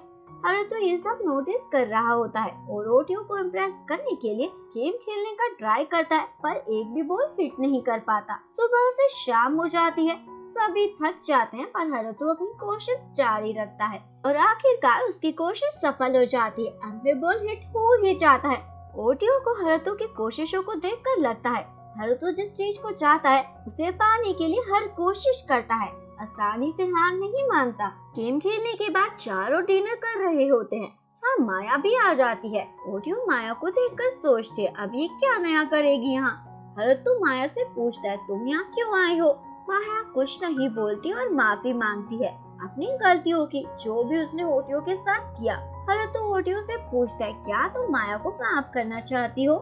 हारुतो ये सब नोटिस कर रहा होता है और ओटियो को इम्प्रेस करने के लिए गेम खेलने का ट्राई करता है, पर एक भी बॉल हिट नहीं कर पाता। सुबह से शाम हो जाती है, सभी थक जाते हैं, पर हारुतो अपनी कोशिश जारी रखता है और आखिरकार उसकी कोशिश सफल हो जाती है। अंत में बॉल हिट हो ही जाता है। ओटियो को हारुतो की कोशिशों को देखकर लगता है हारुतो जिस चीज को चाहता है उसे पाने के लिए हर कोशिश करता है, आसानी से हार नहीं मानता। गेम खेलने के बाद चारों डिनर कर रहे होते हैं। हाँ, माया भी आ जाती है। ओटियो माया को देखकर सोचती है, अब ये क्या नया करेगी यहाँ। हारुतो माया से पूछता है, तुम यहाँ क्यों आए हो। माया कुछ नहीं बोलती और माफी मांगती है अपनी गलतियों की, जो भी उसने ओटियो के साथ किया। हारुतो ओटियो से पूछता है, क्या तुम माया को माफ करना चाहती हो।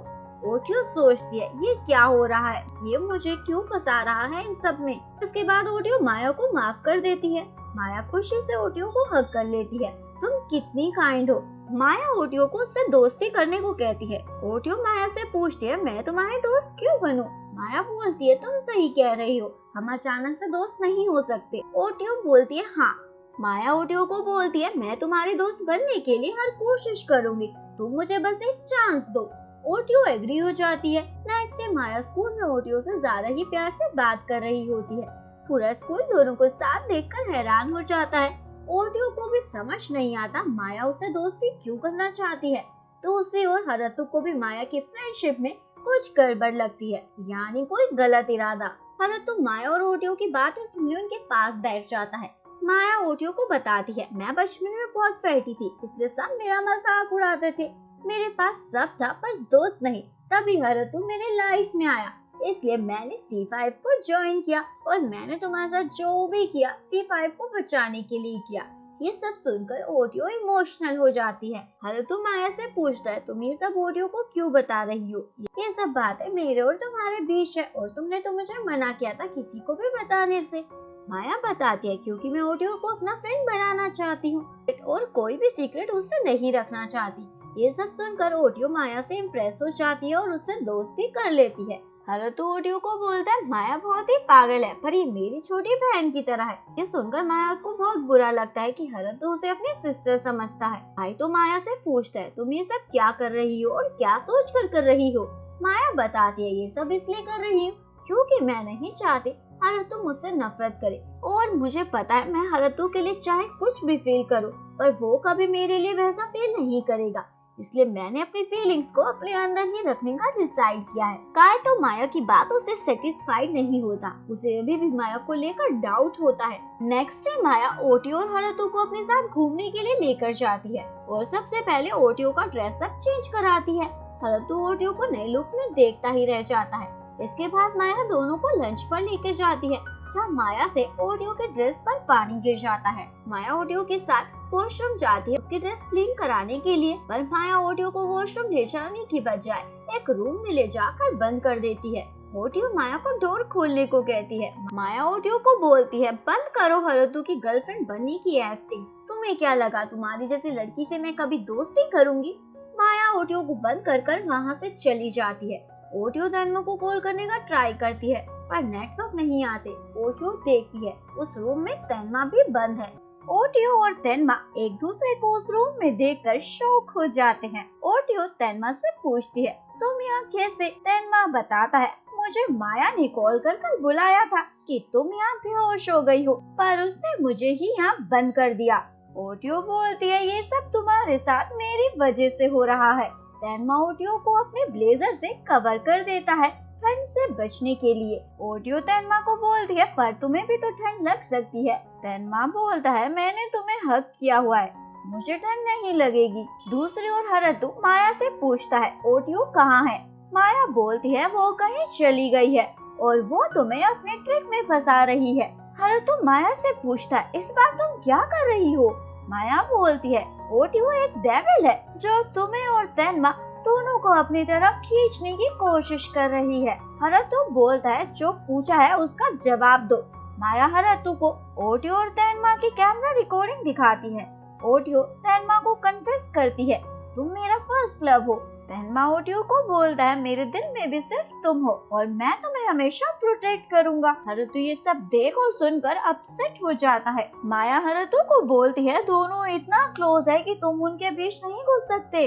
ओटियो सोचती है, ये क्या हो रहा है, ये मुझे क्यों फंसा रहा है इन सब में। इसके बाद ओटियो माया को माफ कर देती है। माया खुशी से ओटियो को हग कर लेती है। तुम कितनी काइंड हो। माया ओटियो को उससे दोस्ती करने को कहती है। ओटियो माया से पूछती है, मैं तुम्हारे दोस्त क्यों बनूं? माया बोलती है तुम सही कह रही हो, हम अचानक से दोस्त नहीं हो सकते। ओटियो बोलती है हाँ। माया ओटियो को बोलती है मैं तुम्हारी दोस्त बनने के लिए हर कोशिश करूंगी, तुम मुझे बस एक चांस दो। ओटियो एग्री हो जाती है। नेक्स्ट डे माया स्कूल में ओटियो से ज्यादा ही प्यार से बात कर रही होती है। पूरा स्कूल दोनों को साथ देखकर हैरान हो जाता है। ओटियो को भी समझ नहीं आता माया उसे दोस्ती क्यों करना चाहती है। दूसरी ओर हारुतो को भी माया की फ्रेंडशिप में कुछ गड़बड़ लगती है, यानी कोई गलत इरादा। हारुतो माया और ओटियो की बातें सुनने उनके पास बैठ जाता है। माया ओटियो को बताती है मैं बचपन में बहुत फैटी थी, इसलिए सब मेरा मजाक उड़ाते थे। मेरे पास सब था पर दोस्त नहीं। तभी हारुतो मेरे लाइफ में आया, इसलिए मैंने C5 को ज्वाइन किया और मैंने तुम्हारे साथ जो भी किया C5 को बचाने के लिए किया। ये सब सुनकर ओटियो इमोशनल हो जाती है। हारुतो माया से पूछता है तुम ये सब ओटियो को क्यों बता रही हो? ये सब बातें मेरे और तुम्हारे बीच है और तुमने तो मुझे मना किया था किसी को भी बताने से। माया बताती है क्योंकि मैं ओटियो को अपना फ्रेंड बनाना चाहती हूँ और कोई भी सीक्रेट उससे नहीं रखना चाहती। ये सब सुनकर ओटियो माया से इम्प्रेस हो जाती है और उससे दोस्ती कर लेती है। हारुतो ओटियो को बोलता है माया बहुत ही पागल है पर ये मेरी छोटी बहन की तरह है। ये सुनकर माया को बहुत बुरा लगता है कि हारुतो उसे अपनी सिस्टर समझता है। भाई तो माया से पूछता है तुम ये सब क्या कर रही हो और क्या सोच कर रही हो? माया बताती है ये सब इसलिए कर रही हूँ क्योंकि मैं नहीं चाहती हारुतो मुझसे नफरत करे और मुझे पता है मैं हारुतो के लिए चाहे कुछ भी फील करूँ पर वो कभी मेरे लिए वैसा फील नहीं करेगा, इसलिए मैंने अपनी फीलिंग्स को अपने अंदर ही रखने का डिसाइड किया है। काय तो माया की बातों से सेटिस्फाइड नहीं होता, उसे अभी भी माया को लेकर डाउट होता है। नेक्स्ट डे माया ओटियो और हारुतो को अपने साथ घूमने के लिए लेकर जाती है और सबसे पहले ओटियो का ड्रेसअप चेंज कराती है। हारुतो ओटियो को नए लुक में देखता ही रह जाता है। इसके बाद माया दोनों को लंच पर लेकर जाती है जहाँ माया से ओटियो के ड्रेस पर पानी गिर जाता है। माया ओटियो के साथ वॉशरूम जाती है उसकी ड्रेस क्लीन कराने के लिए, पर माया ओटियो को वॉशरूम ले जाने की बजाय एक रूम में ले जाकर बंद कर देती है। ओटियो माया को डोर खोलने को कहती है। माया ओटियो को बोलती है बंद करो हारुतो की गर्लफ्रेंड बनने की एक्टिंग, तुम्हें क्या लगा तुम्हारी जैसी लड़की से मैं कभी दोस्ती करूंगी? माया ओटियो को बंद कर वहाँ से चली जाती है। ओटियो तेन्मा को कॉल करने का ट्राई करती है पर नेटवर्क नहीं आते। ओटियो देखती है उस रूम में तेन्मा भी बंद है। ओटियो और तेन्मा एक दूसरे को उस रूम में देखकर शॉक हो जाते हैं। ओटियो तेन्मा से पूछती है तुम यहाँ कैसे? तेन्मा बताता है मुझे माया ने कॉल कर बुलाया था कि तुम यहाँ बेहोश हो गई हो, पर उसने मुझे ही यहाँ बंद कर दिया। ओटियो बोलती है ये सब तुम्हारे साथ मेरी वजह से हो रहा है। तेन्मा ओटियो को अपने ब्लेजर से कवर कर देता है ठंड से बचने के लिए। ओटियो तेन्मा को बोलती है पर तुम्हें भी तो ठंड लग सकती है। तेन्मा बोलता है मैंने तुम्हें हक किया हुआ है, मुझे ठंड नहीं लगेगी। दूसरी ओर हारुतो माया से पूछता है ओटियो कहाँ है? माया बोलती है वो कहीं चली गई है और वो तुम्हें अपने ट्रिक में फंसा रही है। हारुतो माया से पूछता है इस बार तुम क्या कर रही हो? माया बोलती है ओटियो एक डेविल है जो तुम्हें और तेन्मा दोनों को अपनी तरफ खींचने की कोशिश कर रही है। हारुतो बोलता है जो पूछा है उसका जवाब दो। माया हारुतो को ओटियो और तेन्मा की कैमरा रिकॉर्डिंग दिखाती है। ओटियो तेन्मा को कन्फेस करती है तुम मेरा फर्स्ट लव हो। तेन्मा ओटियो को बोलता है मेरे दिल में भी सिर्फ तुम हो और मैं तुम्हें हमेशा प्रोटेक्ट करूंगा। हारुतो ये सब देख और सुनकर अपसेट हो जाता है। माया हारुतो को बोलती है दोनों इतना क्लोज है कि तुम उनके बीच नहीं घुस सकते।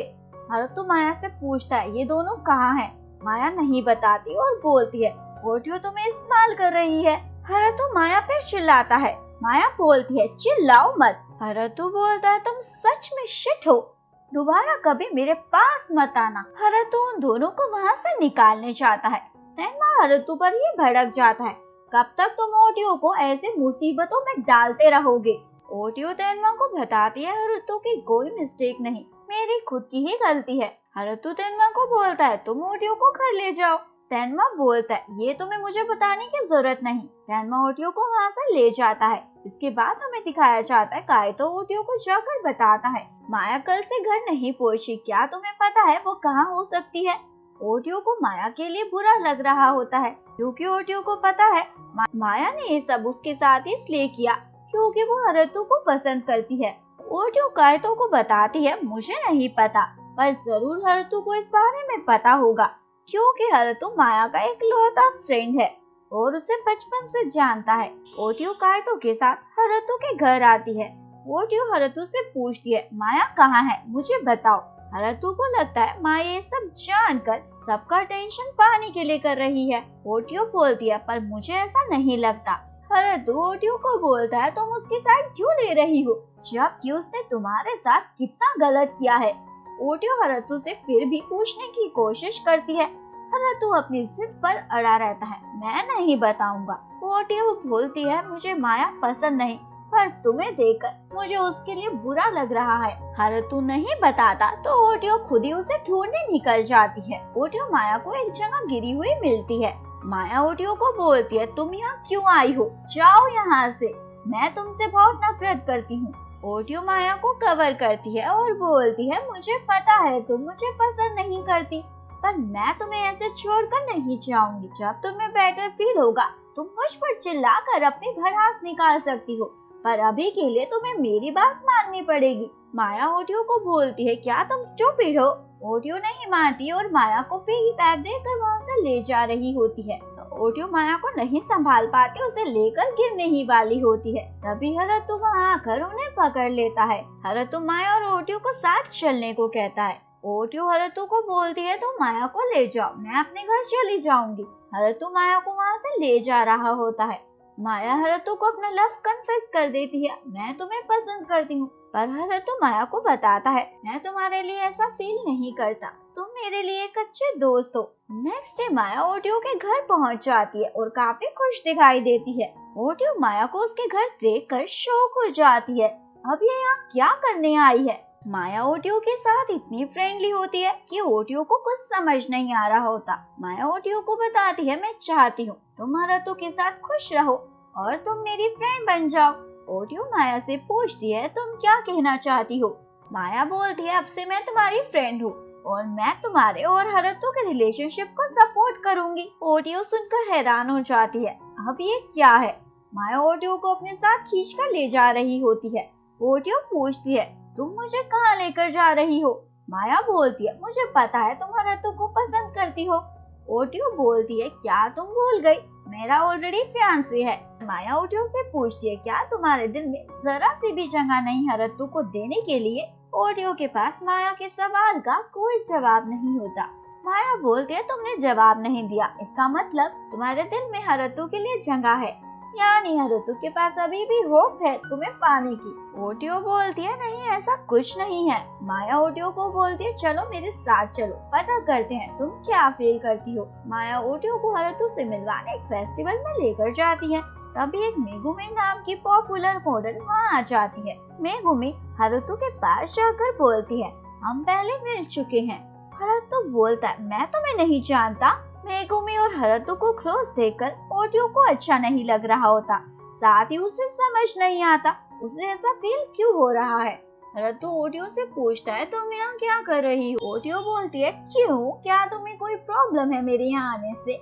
हारुतो माया से पूछता है ये दोनों कहाँ हैं? माया नहीं बताती और बोलती है ओटियो तुम्हें इस्तेमाल कर रही है। हारुतो माया पर चिल्लाता है। माया बोलती है चिल्लाओ मत। हारुतो बोलता है तुम सच में शिट हो, दोबारा कभी मेरे पास मत आना। हारुतो उन दोनों को वहाँ से निकालने चाहता है। तेन्मा हारुतो पर ही भड़क जाता है कब तक तुम ओटियो को ऐसे मुसीबतों में डालते रहोगे? ओटियो तेन्मा को बताती है हारुतो की कोई मिस्टेक नहीं, मेरी खुद की ही गलती है। हारुतो तेन्मा को बोलता है तुम ओटियो को घर ले जाओ। तेन्मा बोलता है ये तुम्हें मुझे बताने की जरूरत नहीं। तेन्मा ओटियो को वहाँ से ले जाता है। इसके बाद हमें दिखाया जाता है काइतो ओटियो को जाकर बताता है माया कल से घर नहीं पहुँची, क्या तुम्हें पता है वो कहाँ हो सकती है? ओटियो को माया के लिए बुरा लग रहा होता है क्योंकि ओटियो को पता है माया ने ये सब उसके साथ इसलिए किया क्योंकि वो हारुतो को पसंद करती है। ओटियो काइतो को बताती है मुझे नहीं पता पर जरूर हारुतो को इस बारे में पता होगा क्योंकि हरतु माया का एक लौता फ्रेंड है और उसे बचपन से जानता है। ओटियो काइतो के साथ हरतु के घर आती है। ओटियो हरतु से पूछती है, माया कहाँ है, मुझे बताओ। हरतु को लगता है माया ये सब जानकर सबका टेंशन पाने के लिए कर रही है। ओटियो बोलती है, पर मुझे ऐसा नहीं लगता। हरतु ओटियो को बोलता है, तुम उसकी साइड क्यों ले रही हो जबकि उसने तुम्हारे साथ कितना गलत किया है। ओटियो हरतु से फिर भी पूछने की कोशिश करती है। हरतु अपनी जिद पर अड़ा रहता है, मैं नहीं बताऊंगा। ओटियो बोलती है, मुझे माया पसंद नहीं, पर तुम्हें देखकर मुझे उसके लिए बुरा लग रहा है। हरतु नहीं बताता तो ओटियो खुद ही उसे ढूंढने निकल जाती है। ओटियो माया को एक जगह गिरी हुई मिलती है। माया ओटियो को बोलती है, तुम यहाँ क्यों आई हो, जाओ यहाँ से, मैं तुमसे बहुत नफरत करती हूँ। ओटियो माया को कवर करती है और बोलती है, मुझे पता है तुम मुझे पसंद नहीं करती, पर मैं तुम्हें ऐसे छोड़कर नहीं जाऊंगी। जब तुम्हें बेटर फील होगा तुम मुझ पर चिल्लाकर अपनी भड़ास निकाल सकती हो, पर अभी के लिए तुम्हें मेरी बात माननी पड़ेगी। माया ओटियो को बोलती है, क्या तुम स्टूपिड हो। ओटियो नहीं मानती और माया को पिगी बैग देकर वहाँ से ले जा रही होती है। ओटियो माया को नहीं संभाल पाती, उसे लेकर गिरने ही वाली होती है। तभी हरतु वहाँ आकर उन्हें पकड़ लेता है। हरतु माया और ओटियो को साथ चलने को कहता है। ओटियो हरतु को बोलती है, तुम माया को ले जाओ, मैं अपने घर चली जाऊंगी। हरतु माया को वहाँ से ले जा रहा होता है। माया हरतु को अपना लव कन्फेस कर देती है, मैं तुम्हें पसंद करती हूँ। पर हरतु माया को बताता है, मैं तुम्हारे लिए ऐसा फील नहीं करता, तुम मेरे लिए एक अच्छे दोस्त हो। नेक्स्ट डे माया ओटियो के घर पहुँच जाती है और काफी खुश दिखाई देती है। ओटियो माया को उसके घर देखकर शॉक हो जाती है, अब ये यहाँ क्या करने आई है। माया ओटियो के साथ इतनी फ्रेंडली होती है कि ओटियो को कुछ समझ नहीं आ रहा होता। माया ओटियो को बताती है, मैं चाहती हूँ तुम हरतु के साथ खुश रहो और तुम मेरी फ्रेंड बन जाओ। ओटियो माया से पूछती है, तुम क्या कहना चाहती हो। माया बोलती है, अब से मैं तुम्हारी फ्रेंड हूँ और मैं तुम्हारे और हरतु के रिलेशनशिप को सपोर्ट करूंगी। ओटियो सुनकर हैरान हो जाती है, अब ये क्या है। माया ओटियो को अपने साथ खींचकर ले जा रही होती है। ओटियो पूछती है, तुम मुझे कहाँ लेकर जा रही हो। माया बोलती है, मुझे पता है तुम हरतु को पसंद करती हो। ओटियो बोलती है, क्या तुम भूल गई, मेरा ऑलरेडी फियांसे है। माया ओटियो से पूछती है, क्या तुम्हारे दिल में जरा सी भी जगह नहीं हरतु को देने के लिए। ओटियो के पास माया के सवाल का कोई जवाब नहीं होता। माया बोलती है, तुमने जवाब नहीं दिया, इसका मतलब तुम्हारे दिल में हरतु के लिए जगह है, यानी हरतु के पास अभी भी होप है तुम्हें पाने की। ओटियो बोलती है, नहीं ऐसा कुछ नहीं है। माया ओटियो को बोलती है, चलो मेरे साथ चलो, पता करते हैं तुम क्या फील करती हो। माया ओटियो को हरतु से मिलवाने एक फेस्टिवल में लेकर जाती है। तभी एक मेगुमी नाम की पॉपुलर मॉडल वहाँ आ जाती है। मेगुमी हरतु के पास जाकर बोलती है, हम पहले मिल चुके हैं। हरतु बोलता है, मैं तुम्हें नहीं जानता। मेगुमी और हरतु को क्लोज देखकर ओटियो को अच्छा नहीं लग रहा होता, साथ ही उसे समझ नहीं आता उसे ऐसा फील क्यों हो रहा है। हरतु ओटियो से पूछता है, तुम यहाँ क्या कर रही हो। ओटियो बोलती है, क्यों, क्या तुम्हें कोई प्रॉब्लम है मेरे यहाँ आने से।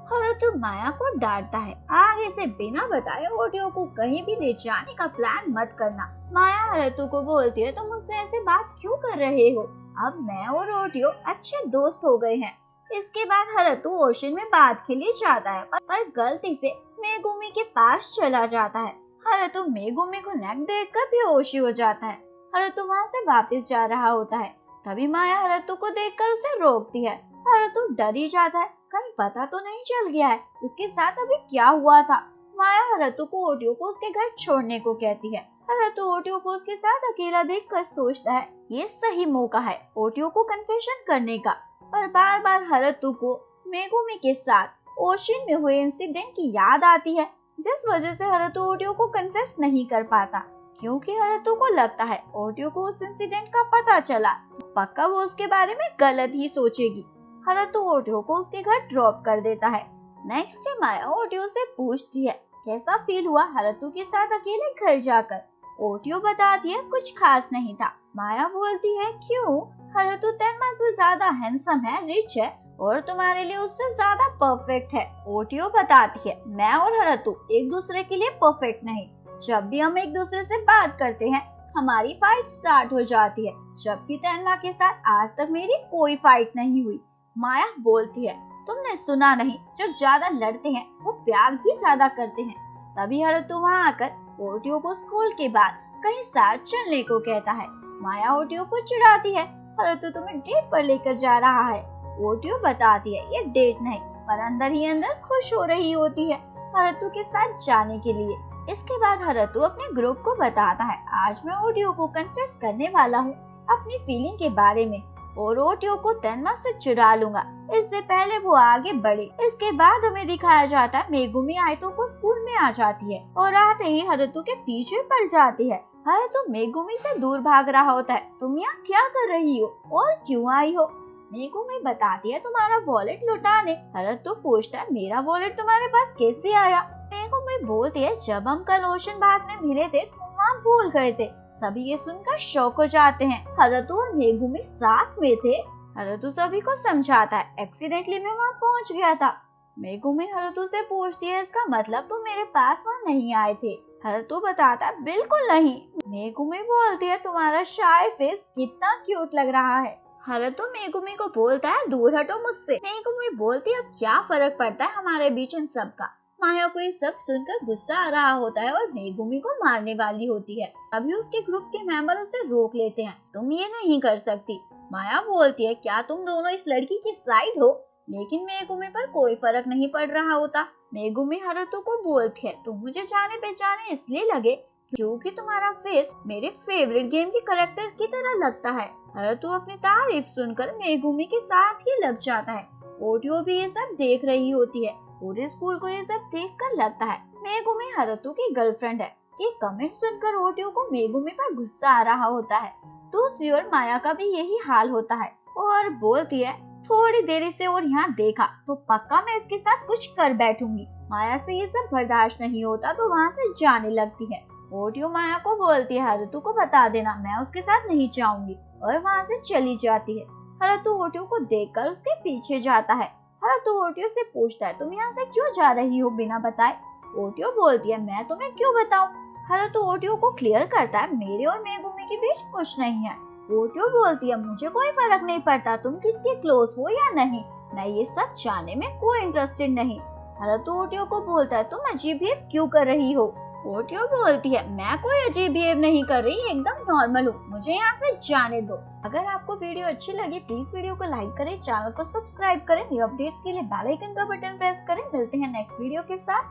हरतु माया को डांटता है, आगे से बिना बताए ओटियो को कहीं भी ले जाने का प्लान मत करना। माया हरतु को बोलती है, तुम मुझसे ऐसे बात क्यों कर रहे हो, अब मैं और ओटियो अच्छे दोस्त हो गए हैं। इसके बाद हरतु ओशन में बात के लिए जाता है, पर गलती से मेगुमी के पास चला जाता है। हरतु मेगुमी को नेक देखकर बेहोशी हो जाता है। हरतु वहाँ से वापस जा रहा होता है। तभी माया हरतु को देखकर उसे रोकती है। हरतु डर ही जाता है, कहीं पता तो नहीं चल गया है उसके साथ अभी क्या हुआ था। माया हरतु को ओटियो को उसके घर छोड़ने को कहती है। हरतु ओटियो को उसके साथ अकेला देखकर सोचता है, ये सही मौका है ओटियो को कन्फेशन करने का। पर बार बार हरतु को मेगुमी के साथ ओशन में हुए इंसिडेंट की याद आती है, जिस वजह से हरतु ओटियो को कन्फेस नहीं कर पाता, क्योंकि हरतु को लगता है ओटियो को उस इंसिडेंट का पता चला तो पक्का वो उसके बारे में गलत ही सोचेगी। हरतु ओटियो को उसके घर ड्रॉप कर देता है। नेक्स्ट डे माया ओटियो से पूछती है, कैसा फील हुआ हरतु के साथ अकेले घर जाकर। ओटियो बताती है, कुछ खास नहीं था। माया बोलती है, क्यों, हरतु तेनमा से ज्यादा हैंडसम है, रिच है और तुम्हारे लिए उससे ज्यादा परफेक्ट है। ओटियो बताती है, मैं और हरतु एक दूसरे के लिए परफेक्ट नहीं, जब भी हम एक दूसरे से बात करते हैं हमारी फाइट स्टार्ट हो जाती है, जबकि तेनमा के साथ आज तक मेरी कोई फाइट नहीं हुई। माया बोलती है, तुमने सुना नहीं, जो ज्यादा लड़ते हैं वो प्यार भी ज्यादा करते हैं। तभी हरतु वहाँ आकर ओटियो को स्कूल के बाद कहीं साथ चलने को कहता है। माया ओटियो को चिढ़ाती है, हरतु तुम्हें डेट पर लेकर जा रहा है। ओटियो बताती है, ये डेट नहीं, पर अंदर ही अंदर खुश हो रही होती है हरतु के साथ जाने के लिए। इसके बाद हरतु अपने ग्रुप को बताता है, आज मैं ओटियो को कन्फेस करने वाला हूँ अपनी फीलिंग के बारे में और ओटियो को तेनमा से चुरा लूंगा। इससे पहले वो आगे बढ़े। इसके बाद हमें दिखाया जाता है मेगुमी आइतो को स्कूल में आ जाती है और आते ही हरतु के पीछे पड़ जाती है। हरतु मेगुमी से दूर भाग रहा होता है। तुम यहाँ क्या कर रही हो और क्यों आई हो? मेगुमी बताती है, तुम्हारा वॉलेट लुटाने। हरतु पूछता है, मेरा वॉलेट तुम्हारे पास कैसे आया? मेगुमी बोलती है, जब हम कल ओशन बाग में मिले थे तुम वहाँ भूल गए थे। सभी ये सुनकर शॉक हो जाते हैं। हरतु और मेगुमी साथ में थे। हरतु सभी को समझाता है, एक्सीडेंटली मैं वहाँ पहुँच गया था। मेगुमी हरतु से पूछती है, इसका मतलब तुम मेरे पास वहाँ नहीं आए थे? हरतु बताता है, बिल्कुल नहीं। मेगुमी बोलती है, तुम्हारा शाय फेस कितना क्यूट लग रहा है। हरतु मेगुमी को बोलता है, दूर हटो मुझसे। मेगुमी बोलती है, अब क्या फर्क पड़ता है हमारे बीच इन सब का? माया को ये सब सुनकर गुस्सा आ रहा होता है और मेगुमी को मारने वाली होती है। अभी उसके ग्रुप के मेंबर उसे रोक लेते हैं, तुम ये नहीं कर सकती। माया बोलती है, क्या तुम दोनों इस लड़की की साइड हो? लेकिन मेगुमी पर कोई फर्क नहीं पड़ रहा होता। मेगुमी हरतु को बोलती है, तुम मुझे जाने पहचाने इसलिए लगे क्योंकि तुम्हारा फेस मेरे फेवरेट गेम के कैरेक्टर की तरह लगता है। हरतु अपनी तारीफ सुनकर मेगुमी के साथ ही लग जाता है। ओटियो भी ये सब देख रही होती है। पूरे स्कूल को ये सब देखकर लगता है मेगुमी हरतु की गर्लफ्रेंड है। ये कमेंट सुनकर ओटियो को मेगुमी पर गुस्सा आ रहा होता है। दूसरी ओर माया का भी यही हाल होता है और बोलती है, थोड़ी देरी से और यहाँ देखा तो पक्का मैं इसके साथ कुछ कर बैठूंगी। माया से ये सब बर्दाश्त नहीं होता तो वहाँ से जाने लगती है। ओटियो माया को बोलती है, हरतु को बता देना मैं उसके साथ नहीं जाऊंगी, और वहाँ से चली जाती है। हरतु ओटियो को देखकर उसके पीछे जाता है। हरतु ओटियो से पूछता है, तुम यहाँ से क्यों जा रही हो बिना बताए? ओटियो बोलती है, मैं तुम्हें क्यों बताऊं? हरतु ओटियो को क्लियर करता है, मेरे और मेगुमी के बीच कुछ नहीं है। ओटियो बोलती है, मुझे कोई फर्क नहीं पड़ता तुम किसके क्लोज हो या नहीं, मैं ये सब जानने में कोई इंटरेस्टेड नहीं। हरतु ओटियो को बोलता है, तुम अजीब बिहेव क्यों कर रही हो? ओटियो बोलती है, मैं कोई अजीब बिहेव नहीं कर रही, एकदम नॉर्मल हूँ, मुझे यहाँ से जाने दो। अगर आपको वीडियो अच्छी लगी प्लीज वीडियो को लाइक करें, चैनल को सब्सक्राइब करें, न्यू अपडेट्स के लिए बेल आइकन का बटन प्रेस करें। मिलते हैं नेक्स्ट वीडियो के साथ,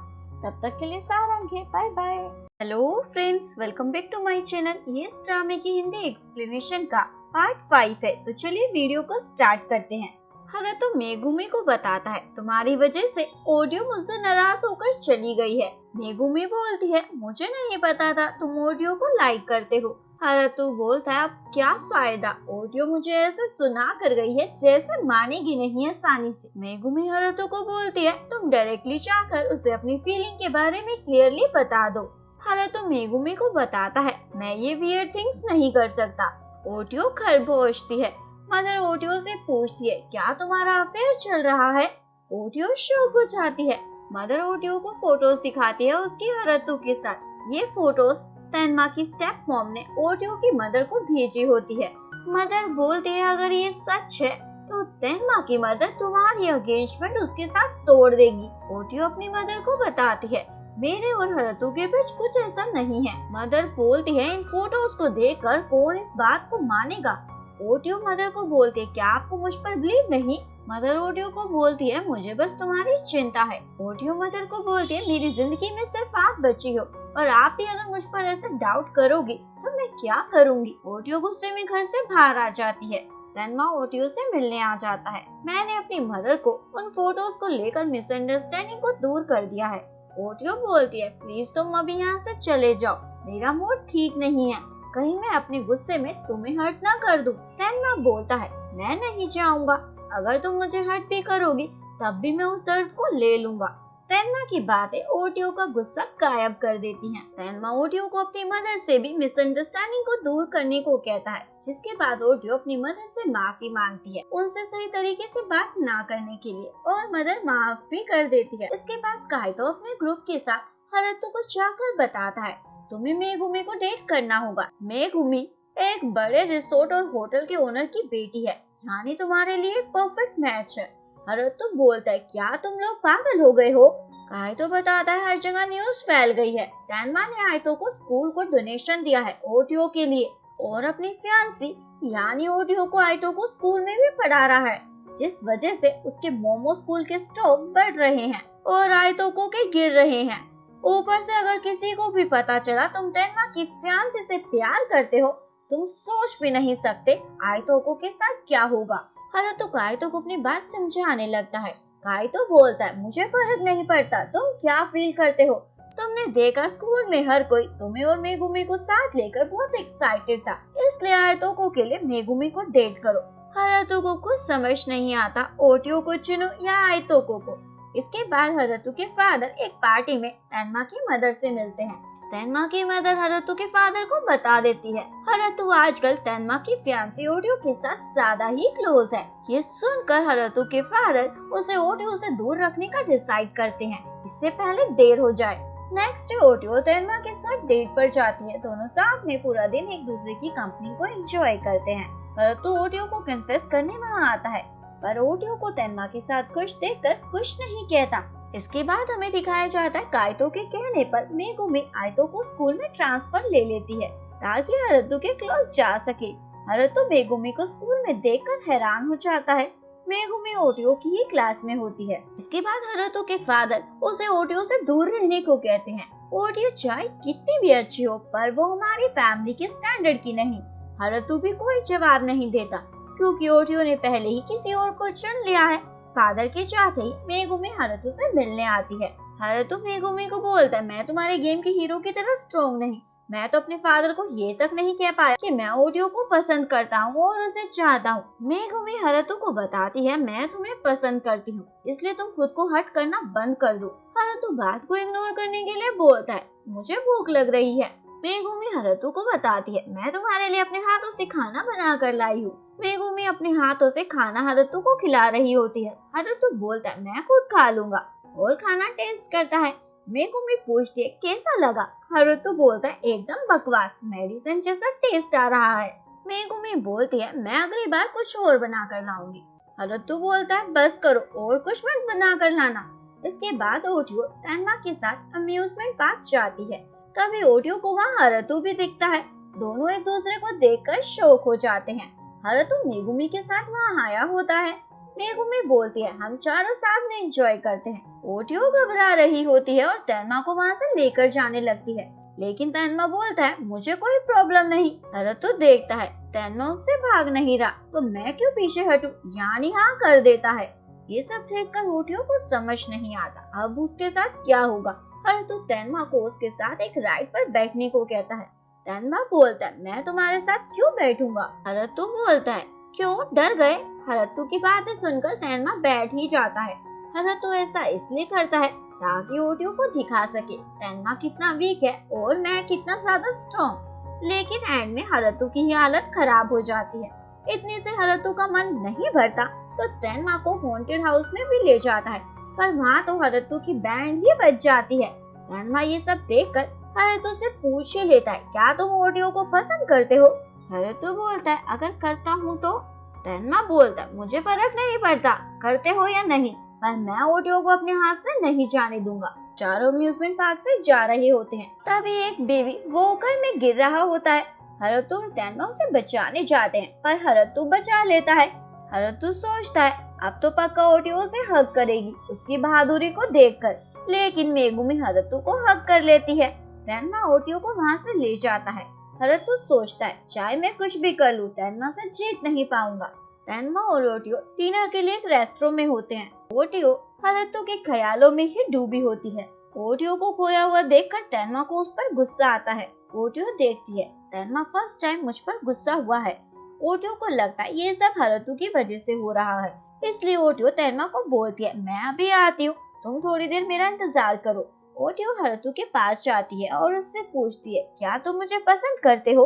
तब तक के लिए सारंग है, bye bye. Hello friends, welcome back to my channel. ये इस ड्रामे की हिंदी एक्सप्लेनेशन का पार्ट 5 है, तो चलिए वीडियो को स्टार्ट करते हैं। हरतु मेगुमी को बताता है, तुम्हारी वजह से ओटियो मुझसे नाराज होकर चली गई है। मेगुमी बोलती है, मुझे नहीं पता था तुम ओटियो को लाइक करते हो। हरतु बोलता है, अब क्या फायदा, ओटियो मुझे ऐसे सुना कर गई है जैसे मानेगी नहीं आसानी से। मेगुमी हरतु को बोलती है, तुम डायरेक्टली जाकर उसे अपनी फीलिंग के बारे में क्लियरली बता दो। हरतु मेगुमी को बताता है, मैं ये वियर्ड थिंग्स नहीं कर सकता। ओटियो खरगोशती है। मदर ओटियो से पूछती है, क्या तुम्हारा अफेयर चल रहा है? ओटियो शॉक हो जाती है। मदर ओटियो को फोटोज दिखाती है उसकी हरतु के साथ। ये फोटोज तेनमा की स्टेप मॉम ने ओटियो की मदर को भेजी होती है। मदर बोलती है, अगर ये सच है तो तेनमा की मदर तुम्हारी एंगेजमेंट उसके साथ तोड़ देगी। ओटियो अपनी मदर को बताती है, मेरे और हरतु के बीच कुछ ऐसा नहीं है। मदर बोलती है, इन फोटोज को देखकर कौन इस बात को मानेगा? ओटियो मदर को बोलती है, क्या आपको मुझ पर बिलीव नहीं? मदर ओटियो को बोलती है, मुझे बस तुम्हारी चिंता है। ओटियो मदर को बोलती है, मेरी जिंदगी में सिर्फ आप बची हो और आप भी अगर मुझ पर ऐसे डाउट करोगी तो मैं क्या करूंगी? ओटियो गुस्से में घर से बाहर आ जाती है। तेनमा ओटियो से मिलने आ जाता है। मैंने अपनी मदर को उन फोटोज को लेकर मिसअंडरस्टैंडिंग को दूर कर दिया है। ओटियो बोलती है, प्लीज तुम अभी यहाँ से चले जाओ, मेरा मूड ठीक नहीं है, कहीं मैं अपने गुस्से में तुम्हें हर्ट ना कर दूं। तेनमा बोलता है, मैं नहीं जाऊंगा, अगर तुम मुझे हर्ट भी करोगी तब भी मैं उस दर्द को ले लूंगा। तेनमा की बातें ओटियो का गुस्सा गायब कर देती हैं। तेनमा ओटियो को अपनी मदर से भी मिसअंडरस्टैंडिंग को दूर करने को कहता है, जिसके बाद ओटियो अपनी मदर से माफी मांगती है उनसे सही तरीके से बात ना करने के लिए, और मदर माफ भी कर देती है। इसके बाद काइतो अपने ग्रुप के साथ हरतु को जाकर बताता है, तुम्हें मेगुमी को डेट करना होगा। मेगुमी एक बड़े रिसोर्ट और होटल के ओनर की बेटी है। यानी तुम्हारे लिए एक परफेक्ट मैच है। हरतु बोलता है क्या तुम लोग पागल हो गए हो? काइतो बताता है हर जगह न्यूज फैल गई है। तेनमा ने आइतो को स्कूल को डोनेशन दिया है ओटियो के लिए और अपनी फियांसी यानी ओटियो को आइतो को स्कूल में भी पढ़ा रहा है, जिस वजह से उसके मोमो स्कूल के स्टॉक बढ़ रहे हैं और आइतो को के गिर रहे हैं। ऊपर से अगर किसी को भी पता चला तुम तेनमा की फियांसी से प्यार करते हो, तुम सोच भी नहीं सकते आइतो के साथ क्या होगा। हारुतो काइतो को अपनी बात समझाने लगता है। काइतो बोलता है मुझे फर्क नहीं पड़ता तुम क्या फील करते हो। तुमने देखा स्कूल में हर कोई तुम्हें और मेगुमी को साथ लेकर बहुत एक्साइटेड था, इसलिए आइतो के लिए मेगुमी को डेट करो। हारुतो को कुछ समझ नहीं आता ओटियो को चुनो या आइतो को। इसके बाद हारुतो के फादर एक पार्टी में तेनमा की मदर से मिलते हैं। तेनमा की मदर हारुतो के फादर को बता देती है हारुतो आजकल तेनमा की फियांसी ओटियो के साथ ज्यादा ही क्लोज है। ये सुनकर हारुतो के फादर उसे ओटियो से दूर रखने का डिसाइड करते हैं, इससे पहले देर हो जाए। नेक्स्ट डे ओटियो तेनमा के साथ डेट पर जाती है। दोनों साथ में पूरा दिन एक दूसरे की कंपनी को एंजॉय करते हैं। हारुतो ओटियो को कन्फेस करने वहाँ आता है, पर ओटियो को तेनमा के साथ खुश देखकर कुछ नहीं कहता। इसके बाद हमें दिखाया जाता है काइतो के कहने पर मेगुमी आइतो को स्कूल में ट्रांसफर ले लेती है ताकि हारुतो के क्लोज जा सके। हारुतो मेगुमी को स्कूल में देखकर हैरान हो जाता है। मेगुमी ओटियो की ही क्लास में होती है। इसके बाद हारुतो के फादर उसे ओटियो से दूर रहने को कहते हैं। ओटियो चाहे कितनी भी अच्छी हो पर वो हमारी फैमिली के स्टैंडर्ड की नहीं। हारुतो भी कोई जवाब नहीं देता क्योंकि ओटियो ने पहले ही किसी और को चुन लिया है। फादर के चाहते ही मेगुमी हारुतो से मिलने आती है। हारुतो मेगुमी को बोलता है मैं तुम्हारे गेम के हीरो की तरह स्ट्रॉन्ग नहीं, मैं तो अपने फादर को ये तक नहीं कह पाया कि मैं ओटियो को पसंद करता हूँ और उसे चाहता हूँ। मेगुमी हारुतो को बताती है मैं तुम्हें पसंद करती हूँ, इसलिए तुम खुद को हर्ट करना बंद कर दो। हारुतो बात को इग्नोर करने के लिए बोलता है मुझे भूख लग रही है। मेगुमी हारुतो को बताती है मैं तुम्हारे लिए अपने हाथों से खाना बना कर लाई हूँ। मेगुमी अपने हाथों से खाना हारुतो को खिला रही होती है। हारुतो बोलता है मैं खुद खा लूंगा और खाना टेस्ट करता है। मेगुमी पूछती है कैसा लगा? हारुतो बोलता है एकदम बकवास, मेडिसिन जैसा टेस्ट आ रहा है। मेगुमी बोलती है मैं अगली बार कुछ और बना कर लाऊंगी। हारुतो बोलता है बस करो और कुछ मत बना कर लाना। इसके बाद ओटियो तेनमा के साथ अम्यूजमेंट पार्क जाती है। तभी ओटियो को वहाँ हारुतो भी दिखता है। दोनों एक दूसरे को देखकर शॉक हो जाते हैं। हारुतो मेगुमी के साथ वहाँ आया होता है। मेगुमी बोलती है हम चारों साथ में एंजॉय करते हैं। ओटियो घबरा रही होती है और तेनमा को वहाँ से लेकर जाने लगती है, लेकिन तेनमा बोलता है मुझे कोई प्रॉब्लम नहीं। हारुतो देखता है तेनमा उससे भाग नहीं रहा तो मैं क्यों पीछे हटूं, यानी हाँ कर देता है। ये सब देखकर ओटियो को समझ नहीं आता अब उसके साथ क्या होगा। हारुतो तेनमा को उसके साथ एक राइड पर बैठने को कहता है। तेनमा बोलता है मैं तुम्हारे साथ क्यों बैठूंगा। हारुतो बोलता है क्यों डर गए? हारुतो की बातें सुनकर तेनमा बैठ ही जाता है। हारुतो ऐसा इसलिए करता है ताकि ओटियो को दिखा सके तेनमा कितना वीक है और मैं कितना ज्यादा स्ट्रॉन्ग। लेकिन एंड में हारुतो की हालत खराब हो जाती है। इतने से हारुतो का मन नहीं भरता तो तेनमा को हॉन्टेड हाउस में भी ले जाता है, पर वहाँ तो हारुतो की बैंड ही बज जाती है। तेनमा ये सब देखकर हारुतो से पूछ ही लेता है क्या तुम ओटियो को पसंद करते हो? हारुतो बोलता है अगर करता हूँ तो। तेनमा बोलता है मुझे फर्क नहीं पड़ता करते हो या नहीं, पर मैं ओटियो को अपने हाथ से नहीं जाने दूंगा। चारों अम्यूजमेंट पार्क से जा रहे होते हैं। तभी एक बेबी वॉकर में गिर रहा होता है। हारुतो और तेनमा उसे बचाने जाते हैं पर हारुतो बचा लेता है। हारुतो सोचता है अब तो पक्का ओटियो उसे हग करेगी उसकी बहादुरी को देखकर, लेकिन मेगुमी हारुतो को हग कर लेती है। तेनमा ओटियो को वहाँ से ले जाता है। हारुतो सोचता है चाहे मैं कुछ भी कर लूं तेनमा से जीत नहीं पाऊंगा। तेनमा और ओटियो डिनर के लिए एक रेस्टोरेंट में होते हैं। ओटियो हारुतो के ख्यालों में ही डूबी होती है। ओटियो को खोया हुआ देखकर तेनमा को उस पर गुस्सा आता है। ओटियो देखती है तेनमा फर्स्ट टाइम मुझ पर गुस्सा हुआ है। ओटियो को लगता है ये सब हारुतो की वजह से हो रहा है, इसलिए ओटियो तेनमा को बोलती है मैं अभी आती हूँ, तुम थोड़ी देर मेरा इंतजार करो। ओटियो हारुतो के पास जाती है और उससे पूछती है क्या तुम मुझे पसंद करते हो?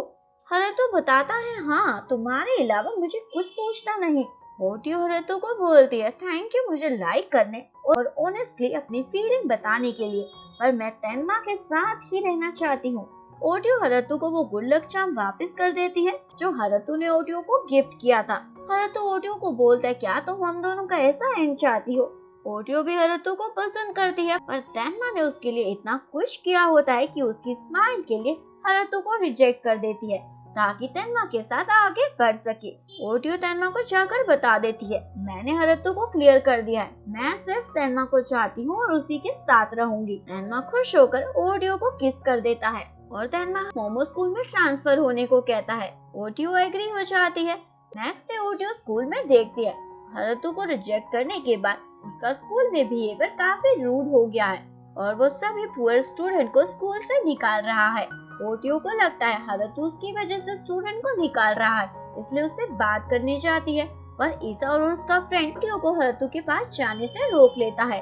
हारुतो बताता है हाँ, तुम्हारे अलावा मुझे कुछ सोचता नहीं। ओटियो हारुतो को बोलती है थैंक यू मुझे लाइक करने और ऑनेस्टली अपनी फीलिंग बताने के लिए, पर मैं तेनमा के साथ ही रहना चाहती हूँ। ओटियो हारुतो को वो गुड लक चार्म वापस कर देती है जो हारुतो ने ओटियो को गिफ्ट किया था। हारुतो ओटियो को बोलता है, क्या तुम हम दोनों का ऐसा एंड चाहती हो? ओटियो भी हारुतो को पसंद करती है, पर तेनमा ने उसके लिए इतना कुछ किया होता है कि उसकी स्माइल के लिए हारुतो को रिजेक्ट कर देती है ताकि तेनमा के साथ आगे बढ़ सके। ओटियो तेनमा को जाकर बता देती है, मैंने हारुतो को क्लियर कर दिया है, मैं सिर्फ तेनमा को चाहती हूँ और उसी के साथ रहूंगी। तेनमा खुश होकर ओटियो को किस कर देता है और तेनमा मोमो स्कूल में ट्रांसफर होने को कहता है। ओटियो एग्री हो जाती है। नेक्स्ट डे ओटियो स्कूल में देखती है हारुतो को रिजेक्ट करने के बाद उसका स्कूल में बिहेवियर काफी रूड हो गया है और वो सभी पुअर स्टूडेंट को स्कूल से निकाल रहा है। ओटियो को लगता है हारुतो उसकी वजह से स्टूडेंट को निकाल रहा है, इसलिए उससे बात करनी चाहती है, पर ईसा और उसका फ्रेंड ओटियो को हारुतो के पास जाने से रोक लेता है।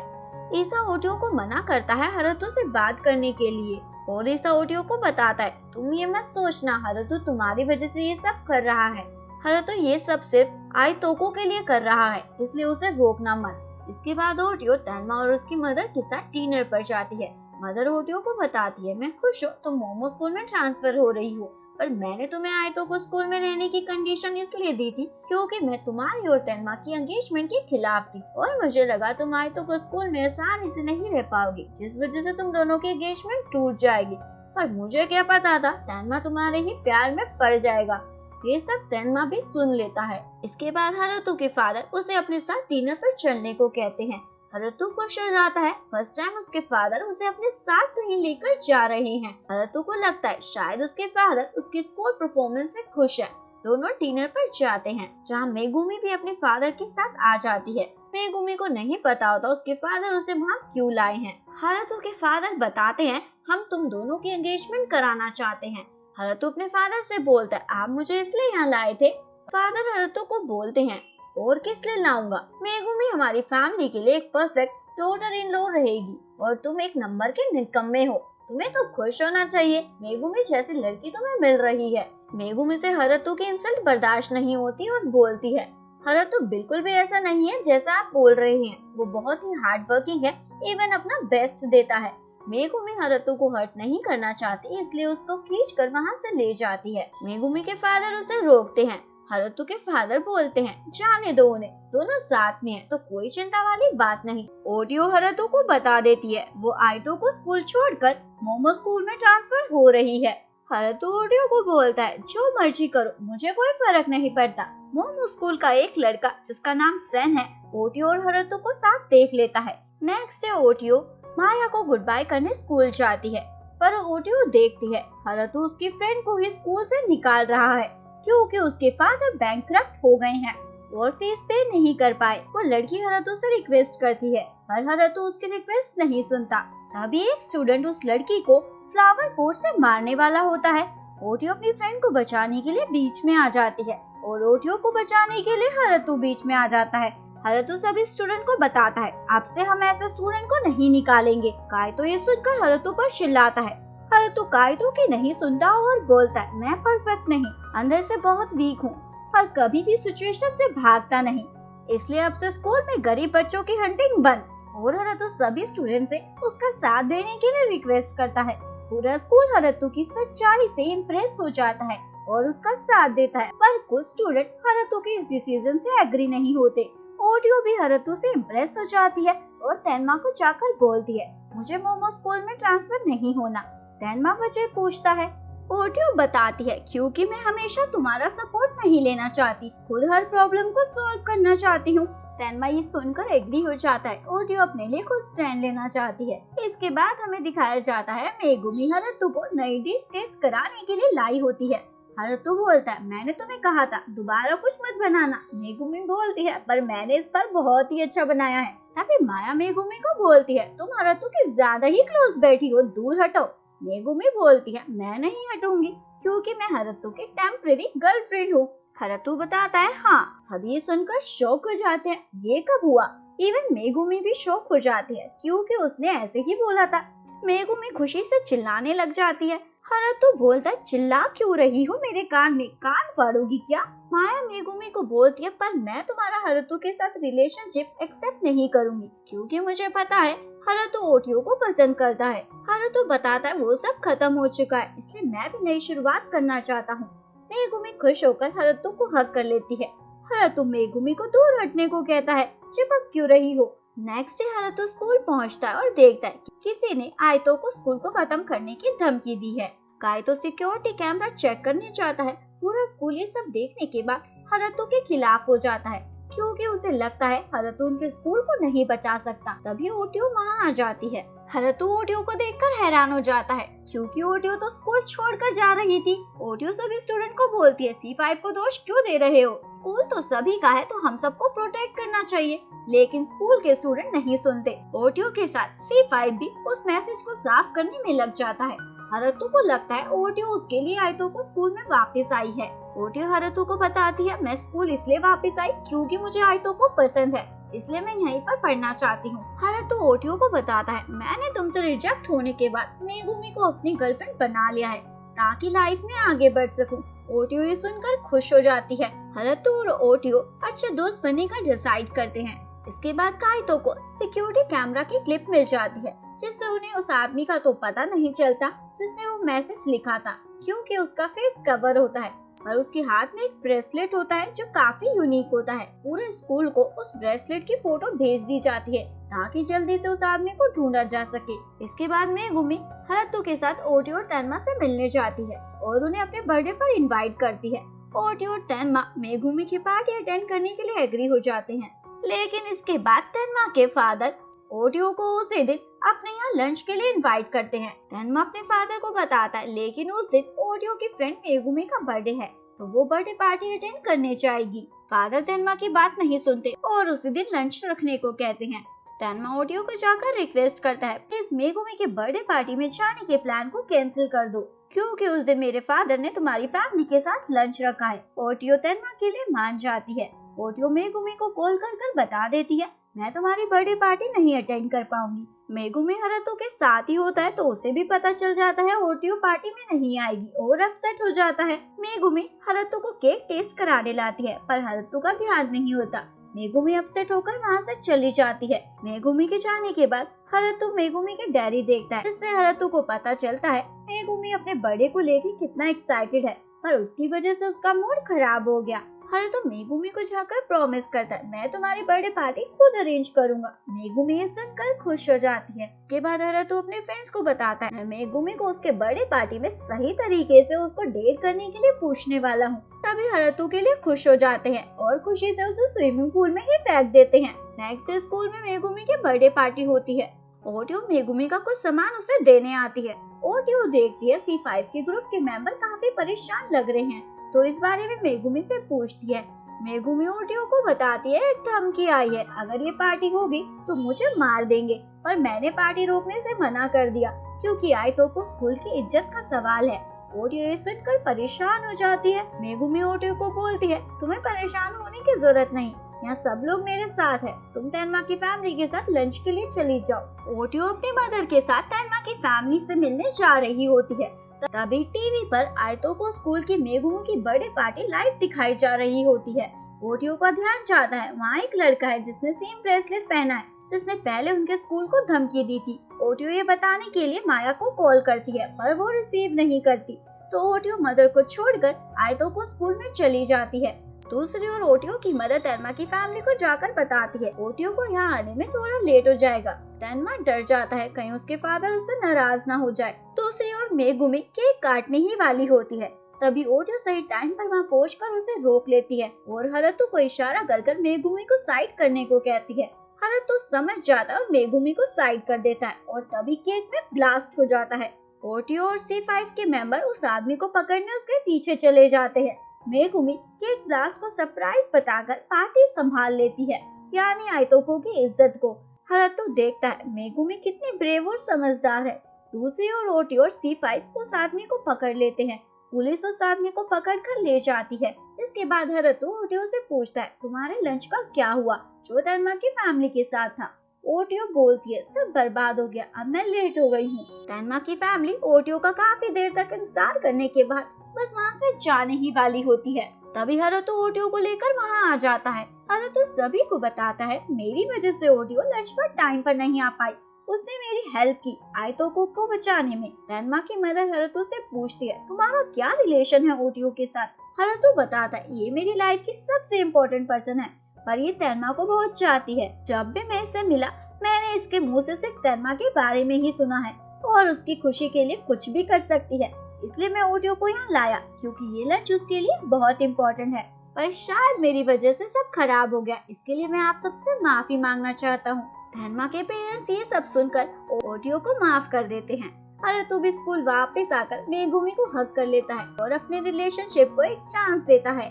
ईसा ओटियो को मना करता है हारुतो से बात करने के लिए और ईसा ओटियो को बताता है, तुम ये मत सोचना हारुतो तुम्हारी वजह से ये सब कर रहा है, हारुतो ये सब सिर्फ आइतोको के लिए कर रहा है, इसलिए उसे रोकना मत। इसके बाद ओटियो तेनमा और उसकी मदर के साथ डिनर पर जाती है। मदर ओटियो को बताती है, मैं खुश हूँ तुम मोमो स्कूल में ट्रांसफर हो रही हो, पर मैंने तुम्हें आइतोको स्कूल में रहने की कंडीशन इसलिए दी थी क्योंकि मैं तुम्हारी और तेनमा की एंगेजमेंट के खिलाफ थी और मुझे लगा तुम आइतोको स्कूल में आसानी से नहीं रह पाओगी, जिस वजह से तुम दोनों की एंगेजमेंट टूट जाएगी। पर मुझे क्या पता था तेनमा तुम्हारे ही प्यार में पड़ जाएगा। ये सब तेनमा भी सुन लेता है। इसके बाद हारुतो के फादर उसे अपने साथ डिनर पर चलने को कहते हैं। हारुतो खुश हो जाता है, फर्स्ट टाइम उसके फादर उसे अपने साथ कहीं लेकर जा रहे हैं। हारुतो को लगता है शायद उसके फादर उसकी स्कूल परफॉर्मेंस से खुश है। दोनों डिनर पर जाते हैं जहाँ मेगुमी भी अपने फादर के साथ आ जाती है। मेगुमी को नहीं पता होता उसके फादर उसे वहाँ क्यों लाए हैं। हारुतो के फादर बताते हैं, हम तुम दोनों की एंगेजमेंट कराना चाहते हैं। हारुतो अपने फादर से बोलता है, आप मुझे इसलिए यहाँ लाए थे? फादर हारुतो को बोलते हैं, और किस लिए लाऊंगा, मेगुमी हमारी फैमिली के लिए एक परफेक्ट डॉटर इन लॉ रहेगी और तुम एक नंबर के निकम्मे हो, तुम्हें तो खुश होना चाहिए, मेगुमी जैसी लड़की तुम्हें मिल रही है। मेगुमी से हारुतो की इंसल्ट बर्दाश्त नहीं होती और बोलती है, हारुतो बिल्कुल भी ऐसा नहीं है जैसा आप बोल रहे हैं, वो बहुत ही हार्ड वर्किंग है, इवन अपना बेस्ट देता है। मेगुमी हारुतो को हर्ट नहीं करना चाहती, इसलिए उसको खींचकर वहाँ से ले जाती है। मेगुमी के फादर उसे रोकते हैं। हारुतो के फादर बोलते हैं, जाने दो उन्हें, दोनों साथ में हैं, तो कोई चिंता वाली बात नहीं। ओटियो हारुतो को बता देती है वो आइतो को स्कूल छोड़कर मोमो स्कूल में ट्रांसफर हो रही है। हारुतो ओटियो को बोलता है, जो मर्जी करो, मुझे कोई फर्क नहीं पड़ता। मोमो स्कूल का एक लड़का जिसका नाम सेन है, ओटियो और हारुतो को साथ देख लेता है। नेक्स्ट डे ओटियो माया को गुड बाय करने स्कूल जाती है, पर ओटियो देखती है हारुतो उसकी फ्रेंड को ही स्कूल से निकाल रहा है क्योंकि उसके फादर बैंकक्रप्ट हो गए हैं और फीस पे नहीं कर पाए। वो लड़की हारुतो से रिक्वेस्ट करती है, पर हारुतो उसकी रिक्वेस्ट नहीं सुनता। तभी एक स्टूडेंट उस लड़की को फ्लावर पोट से मारने वाला होता है। ओटियो अपनी फ्रेंड को बचाने के लिए बीच में आ जाती है और ओटियो को बचाने के लिए हारुतो बीच में आ जाता है। हारुतो सभी स्टूडेंट को बताता है, अब से हम ऐसे स्टूडेंट को नहीं निकालेंगे। काइतो ये सुनकर हारुतो पर चिल्लाता है। हारुतो काइतो की नहीं सुनता और बोलता है, मैं परफेक्ट नहीं, अंदर से बहुत वीक हूँ, पर कभी भी सिचुएशन से भागता नहीं, इसलिए अब से स्कूल में गरीब बच्चों की हंटिंग बंद। और हारुतो सभी स्टूडेंट से उसका साथ देने के लिए रिक्वेस्ट करता है। पूरा स्कूल हारुतो की सच्चाई से इम्प्रेस हो जाता है और उसका साथ देता है, पर कुछ स्टूडेंट हारुतो के इस डिसीजन से एग्री नहीं होते। ओटियो भी हारुतो से इम्प्रेस हो जाती है और तेनमा को जाकर बोलती है, मुझे मोमो स्कूल में ट्रांसफर नहीं होना। तेनमा वजह पूछता है। ओटियो बताती है, क्योंकि मैं हमेशा तुम्हारा सपोर्ट नहीं लेना चाहती, खुद हर प्रॉब्लम को सॉल्व करना चाहती हूँ। तेनमा ये सुनकर एग्री हो जाता है। ओटियो अपने लिए खुद स्टैंड लेना चाहती है। इसके बाद हमें दिखाया जाता है मेगुमी हारुतो को नई डिश टेस्ट कराने के लिए लाई होती है। हारुतो बोलता है, मैंने तुम्हें कहा था दोबारा कुछ मत बनाना। मेगुमी बोलती है, पर मैंने इस बार बहुत ही अच्छा बनाया है। तभी माया मेगुमी को बोलती है, तुम हारुतो के ज्यादा ही क्लोज बैठी हो, दूर हटो। मेगुमी बोलती है, मैं नहीं हटूंगी क्योंकि मैं हारुतो की टेम्परेरी गर्लफ्रेंड हूँ। हारुतो बताता है, हाँ। सभी ये सुनकर शॉक हो जाते हैं, ये कब हुआ? इवन मेगुमी भी शॉक हो जाती है क्योंकि उसने ऐसे ही बोला था। मेगुमी खुशी से चिल्लाने लग जाती है। हारुतो बोलता है, चिल्ला क्यों रही हो मेरे कान में, कान फाड़ोगी क्या? माया मेगुमी को बोलती है, पर मैं तुम्हारा हारुतो के साथ रिलेशनशिप एक्सेप्ट नहीं करूंगी क्योंकि मुझे पता है हारुतो ओटियो को पसंद करता है। हारुतो बताता है, वो सब खत्म हो चुका है, इसलिए मैं भी नई शुरुआत करना चाहता हूँ। मेगुमी खुश होकर हारुतो को हग कर लेती है। हरतु मेगुमी को दूर हटने को कहता है, चिपक क्यों रही हो। नेक्स्ट डे हरतु स्कूल पहुंचता है और देखता है कि किसी ने आयतो को स्कूल को खत्म करने की धमकी दी है। काइतो सिक्योरिटी कैमरा चेक करने जाता है। पूरा स्कूल ये सब देखने के बाद हरतु के खिलाफ हो जाता है, क्योंकि उसे लगता है हरतु उनके स्कूल को नहीं बचा सकता। तभी ओटियो वहाँ आ जाती है। हरतु ओटियो को देखकर हैरान हो जाता है, क्योंकि ओटियो तो स्कूल छोड़कर जा रही थी। ओटियो सभी स्टूडेंट को बोलती है, C5 को दोष क्यों दे रहे हो? स्कूल तो सभी का है, तो हम सबको प्रोटेक्ट करना चाहिए। लेकिन स्कूल के स्टूडेंट नहीं सुनते। ओटियो के साथ C5 भी उस मैसेज को साफ करने में लग जाता है। हरतु को लगता है ओटियो उसके लिए आयतो को स्कूल में वापस आई है। ओटियो हरतु को बताती है, मैं स्कूल इसलिए वापस आई क्योंकि मुझे आयतो को पसंद है, इसलिए मैं यहीं पर पढ़ना चाहती हूँ। हरतु ओटियो को बताता है, मैंने तुमसे रिजेक्ट होने के बाद मेगुमी को अपनी गर्लफ्रेंड बना लिया है ताकि लाइफ में आगे बढ़ सकूं। ओटियो ये सुनकर खुश हो जाती है। हरतु और ओटियो अच्छे दोस्त बनने का डिसाइड करते हैं। इसके बाद काइतो को सिक्योरिटी कैमरा की क्लिप मिल जाती है, जिससे उन्हें उस आदमी का तो पता नहीं चलता जिसने वो मैसेज लिखा था, क्योंकि उसका फेस कवर होता है और उसके हाथ में एक ब्रेसलेट होता है जो काफी यूनिक होता है। पूरे स्कूल को उस ब्रेसलेट की फोटो भेज दी जाती है ताकि जल्दी से उस आदमी को ढूंढा जा सके। इसके बाद मेगुमी हरतु के साथ ओटियो और तेन्मा से मिलने जाती है और उन्हें अपने बर्थडे पर इनवाइट करती है। ओटियो और तेन्मा मेगुमी की पार्टी अटेंड करने के लिए एग्री हो जाते हैं, लेकिन इसके बाद तेन्मा के फादर ओटियो को उसी दिन अपने यहाँ लंच के लिए इनवाइट करते हैं। तेन्मा अपने फादर को बताता है, लेकिन उस दिन ओटियो की फ्रेंड मेगुमी का बर्थडे है, तो वो बर्थडे पार्टी अटेंड करने जाएगी। फादर तेन्मा की बात नहीं सुनते और उसी दिन लंच रखने को कहते हैं। तेन्मा ओटियो को जाकर रिक्वेस्ट करता है, प्लीज मेगुमी के बर्थडे पार्टी में जाने के प्लान को कैंसिल कर दो, क्योंकि उस दिन मेरे फादर ने तुम्हारी फैमिली के साथ लंच रखा है। ओटियो तेन्मा के लिए मान जाती है। ओटियो मेगुमी को कॉल कर बता देती है, मैं तुम्हारी बर्थडे पार्टी नहीं अटेंड कर पाऊंगी। मेगुमी हरतु के साथ ही होता है, तो उसे भी पता चल जाता है ओटियो पार्टी में नहीं आएगी और अपसेट हो जाता है। मेगुमी हरतु को केक टेस्ट कराने लाती है, पर हरतु का ध्यान नहीं होता। मेगुमी अपसेट होकर वहाँ से चली जाती है। मेगुमी के जाने के बाद हरतु मेगुमी की डायरी देखता है, जिससे हरतु को पता चलता है मेगुमी अपने बर्थडे को लेकर कितना एक्साइटेड है, पर उसकी वजह से उसका मूड खराब हो गया। हरतु मेगुमी को जाकर प्रॉमिस करता है, मैं तुम्हारी बर्थडे पार्टी खुद अरेंज करूंगा। मेगुमी ये सुनकर खुश हो जाती है। इसके बाद हरतु अपने फ्रेंड्स को बताता है, मैं मेगुमी को उसके बर्थडे पार्टी में सही तरीके से उसको डेट करने के लिए पूछने वाला हूँ। तभी हरतु के लिए खुश हो जाते हैं और खुशी से उसे स्विमिंग पूल में ही फेंक देते हैं। नेक्स्ट डे स्कूल में मेगुमी की बर्थडे पार्टी होती है। ओटियो मेगुमी का कुछ सामान उसे देने आती है। ओटियो देखती है C5 के ग्रुप के मेंबर काफी परेशान लग रहे हैं, तो इस बारे में मेगुमी से पूछती है। मेगुमी ओटियो को बताती है, एक धमकी आई है, अगर ये पार्टी होगी तो मुझे मार देंगे, पर मैंने पार्टी रोकने से मना कर दिया क्योंकि आयतो को स्कूल की इज्जत का सवाल है। ओटियो ये सुनकर परेशान हो जाती है। मेगुमी ओटियो को बोलती है, तुम्हें परेशान होने की जरूरत नहीं, यहाँ सब लोग मेरे साथ है, तुम तेन्मा की फैमिली के साथ लंच के लिए चली जाओ। ओटियो अपनी मदर के साथ तेन्मा की फैमिली से मिलने जा रही होती है। तभी टीवी पर आयतो को स्कूल की मेगुमी की बर्थडे पार्टी लाइव दिखाई जा रही होती है। ओटियो का ध्यान जाता है, वहाँ एक लड़का है जिसने सेम ब्रेसलेट पहना है, जिसने पहले उनके स्कूल को धमकी दी थी। ओटियो ये बताने के लिए माया को कॉल करती है, पर वो रिसीव नहीं करती, तो ओटियो मदर को छोड़कर आयतो को स्कूल में चली जाती है। दूसरी ओर ओटियो की मदर तेन्मा की फैमिली को जाकर बताती है, ओटियो को यहाँ आने में थोड़ा लेट हो जाएगा। तेन्मा डर जाता है कहीं उसके फादर उससे नाराज ना हो जाए। दूसरी ओर मेगुमी केक काटने ही वाली होती है, तभी ओटियो सही टाइम पर वहाँ पहुंचकर उसे रोक लेती है और हरतु को इशारा कर मेगुमी को साइड करने को कहती है। हरतु समझ जाता है और मेगुमी को साइड कर देता है और तभी केक में ब्लास्ट हो जाता है। ओटियो और C5 के मेंबर उस आदमी को पकड़ने उसके पीछे चले जाते हैं। मेगुमी केक ब्लास्ट को सरप्राइज बताकर पार्टी संभाल लेती है, यानी आयतोको की इज्जत को। हरतु देखता है मेगुमी कितनी ब्रेव और समझदार है। दूसरी ओर ओटियो और C5 उस आदमी को पकड़ लेते हैं। पुलिस उस आदमी को पकड़कर ले जाती है। इसके बाद हरतु ओटियो से पूछता है, तुम्हारे लंच का क्या हुआ जो तेन्मा की फैमिली के साथ था? ओटियो बोलती है, सब बर्बाद हो गया, अब मैं लेट हो गई हूँ। तेन्मा की फैमिली ओटियो का काफी देर तक इंतजार करने के बाद बस वहाँ से जाने ही वाली होती है। तभी हरतु ओटियो को लेकर वहाँ आ जाता है। हरतु सभी को बताता है, मेरी वजह से ओटियो लंच पर टाइम पर नहीं आ पाई, उसने मेरी हेल्प की आयतोको को बचाने में। तेन्मा की मदर हरतु से पूछती है, तुम्हारा क्या रिलेशन है ओटियो के साथ? हारुतो बताता है ये मेरी लाइफ की सबसे इम्पोर्टेंट पर्सन है, पर ये तेनमा को बहुत चाहती है। जब भी मैं इससे मिला मैंने इसके मुंह से सिर्फ तेनमा के बारे में ही सुना है और उसकी खुशी के लिए कुछ भी कर सकती है। इसलिए मैं ओटियो को यहाँ लाया क्योंकि ये लंच उसके लिए बहुत इम्पोर्टेंट है, पर शायद मेरी वजह से सब खराब हो गया। इसके लिए मैं आप सबसे माफी मांगना चाहता हूँ। तेनमा के पेरेंट्स ये सब सुनकर ओटियो को माफ कर देते हैं। हारुतो भी स्कूल वापस आकर मेगुमी को हग कर लेता है और अपने रिलेशनशिप को एक चांस देता है।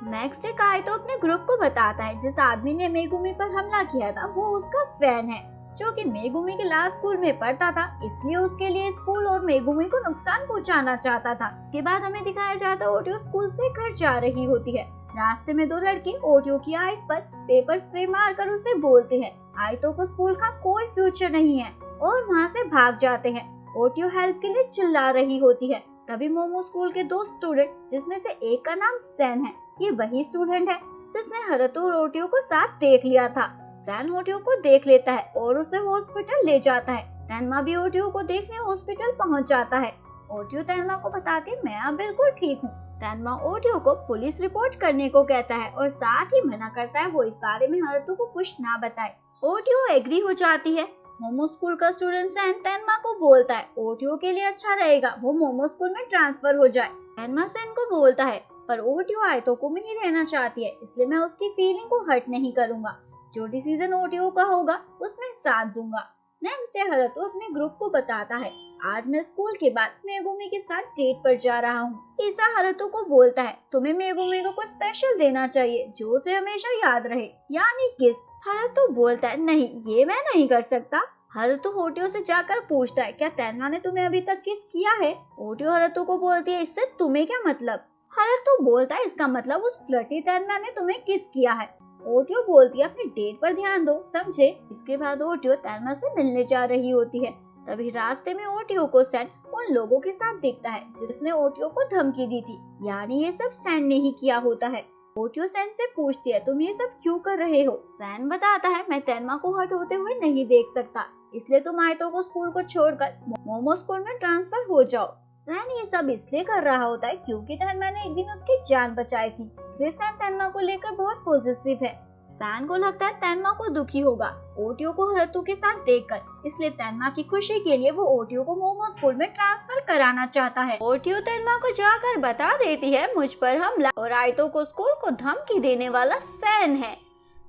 नेक्स्ट डे काइतो अपने ग्रुप को बताता है जिस आदमी ने मेगुमी पर हमला किया था वो उसका फैन है, जो कि मेगुमी के लास्ट स्कूल में पढ़ता था, इसलिए उसके लिए स्कूल और मेगुमी को नुकसान पहुंचाना चाहता था। के बाद हमें दिखाया जाता है ओटियो स्कूल से घर जा रही होती है। रास्ते में दो लड़के ओटियो की आईज पर पेपर स्प्रे मारकर उसे बोलते हैं आइतो को स्कूल का कोई फ्यूचर नहीं है और वहाँ से भाग जाते हैं। ओटियो हेल्प के लिए चिल्ला रही होती है। तभी मोमो स्कूल के दो स्टूडेंट, जिसमें से एक का नाम सैन है, ये वही स्टूडेंट है जिसने हारुतो और ओटियो को साथ देख लिया था। सैन ओटियो को देख लेता है और उसे हॉस्पिटल ले जाता है। तेनमा भी ओटियो को देखने हॉस्पिटल पहुंच जाता है। ओटियो तेनमा को बताती है मैं अब बिल्कुल ठीक हूँ। तेनमा ओटियो को पुलिस रिपोर्ट करने को कहता है और साथ ही मना करता है वो इस बारे में हारुतो को कुछ ना बताए। ओटियो एग्री हो जाती है। मोमो स्कूल का स्टूडेंट सैन तेनमा को बोलता है ओटियो के लिए अच्छा रहेगा वो मोमो स्कूल में ट्रांसफर हो जाए। तेनमा सैन को बोलता है पर ओटियो आइतो को में ही रहना चाहती है, इसलिए मैं उसकी फीलिंग को हर्ट नहीं करूंगा। जो डिसीजन ओटियो का होगा उसमें साथ दूंगा। नेक्स्ट डे हारुतो अपने ग्रुप को बताता है आज मैं स्कूल के बाद मेगुमी के साथ डेट पर जा रहा हूँ। ईसा हारुतो को बोलता है तुम्हें मेगुमी को कुछ स्पेशल देना चाहिए जो उसे हमेशा याद रहे, यानी किस। हारुतो बोलता है नहीं ये मैं नहीं कर सकता। हारुतो ओटियो से जाकर पूछता है क्या तेनमा ने तुम्हें अभी तक किस किया है। ओटियो हारुतो को बोलती है इससे तुम्हें क्या मतलब। हारुतो बोलता है इसका मतलब उस फ्लर्टी तेनमा ने तुम्हें किस किया है। ओटियो बोलती है अपनी डेट पर ध्यान दो, समझे। इसके बाद ओटियो तेनमा से मिलने जा रही होती है। तभी रास्ते में ओटियो को सैन उन लोगों के साथ दिखता है जिसने ओटियो को धमकी दी थी, यानी ये सब सैन ने ही किया होता है। ओटियो सैन से पूछती है तुम ये सब क्यों कर रहे हो। सैन बताता है मैं तेनमा को हर्ट होते हुए नहीं देख सकता, इसलिए तुम आइतो को स्कूल को छोड़कर मोमो स्कूल में ट्रांसफर हो जाओ। सैन ये सब इसलिए कर रहा होता है क्योंकि तेनमा ने एक दिन उसकी जान बचाई थी, इसलिए सैन तेनमा को लेकर बहुत पॉजिटिव है। सैन को लगता है तेनमा को दुखी होगा ओटियो को हारुतो के साथ देखकर, इसलिए तेनमा की खुशी के लिए वो ओटियो को मोमो स्कूल में ट्रांसफर कराना चाहता है। ओटियो तेनमा को जाकर बता देती है मुझ पर हमला और आइतो को स्कूल को धमकी देने वाला सैन है।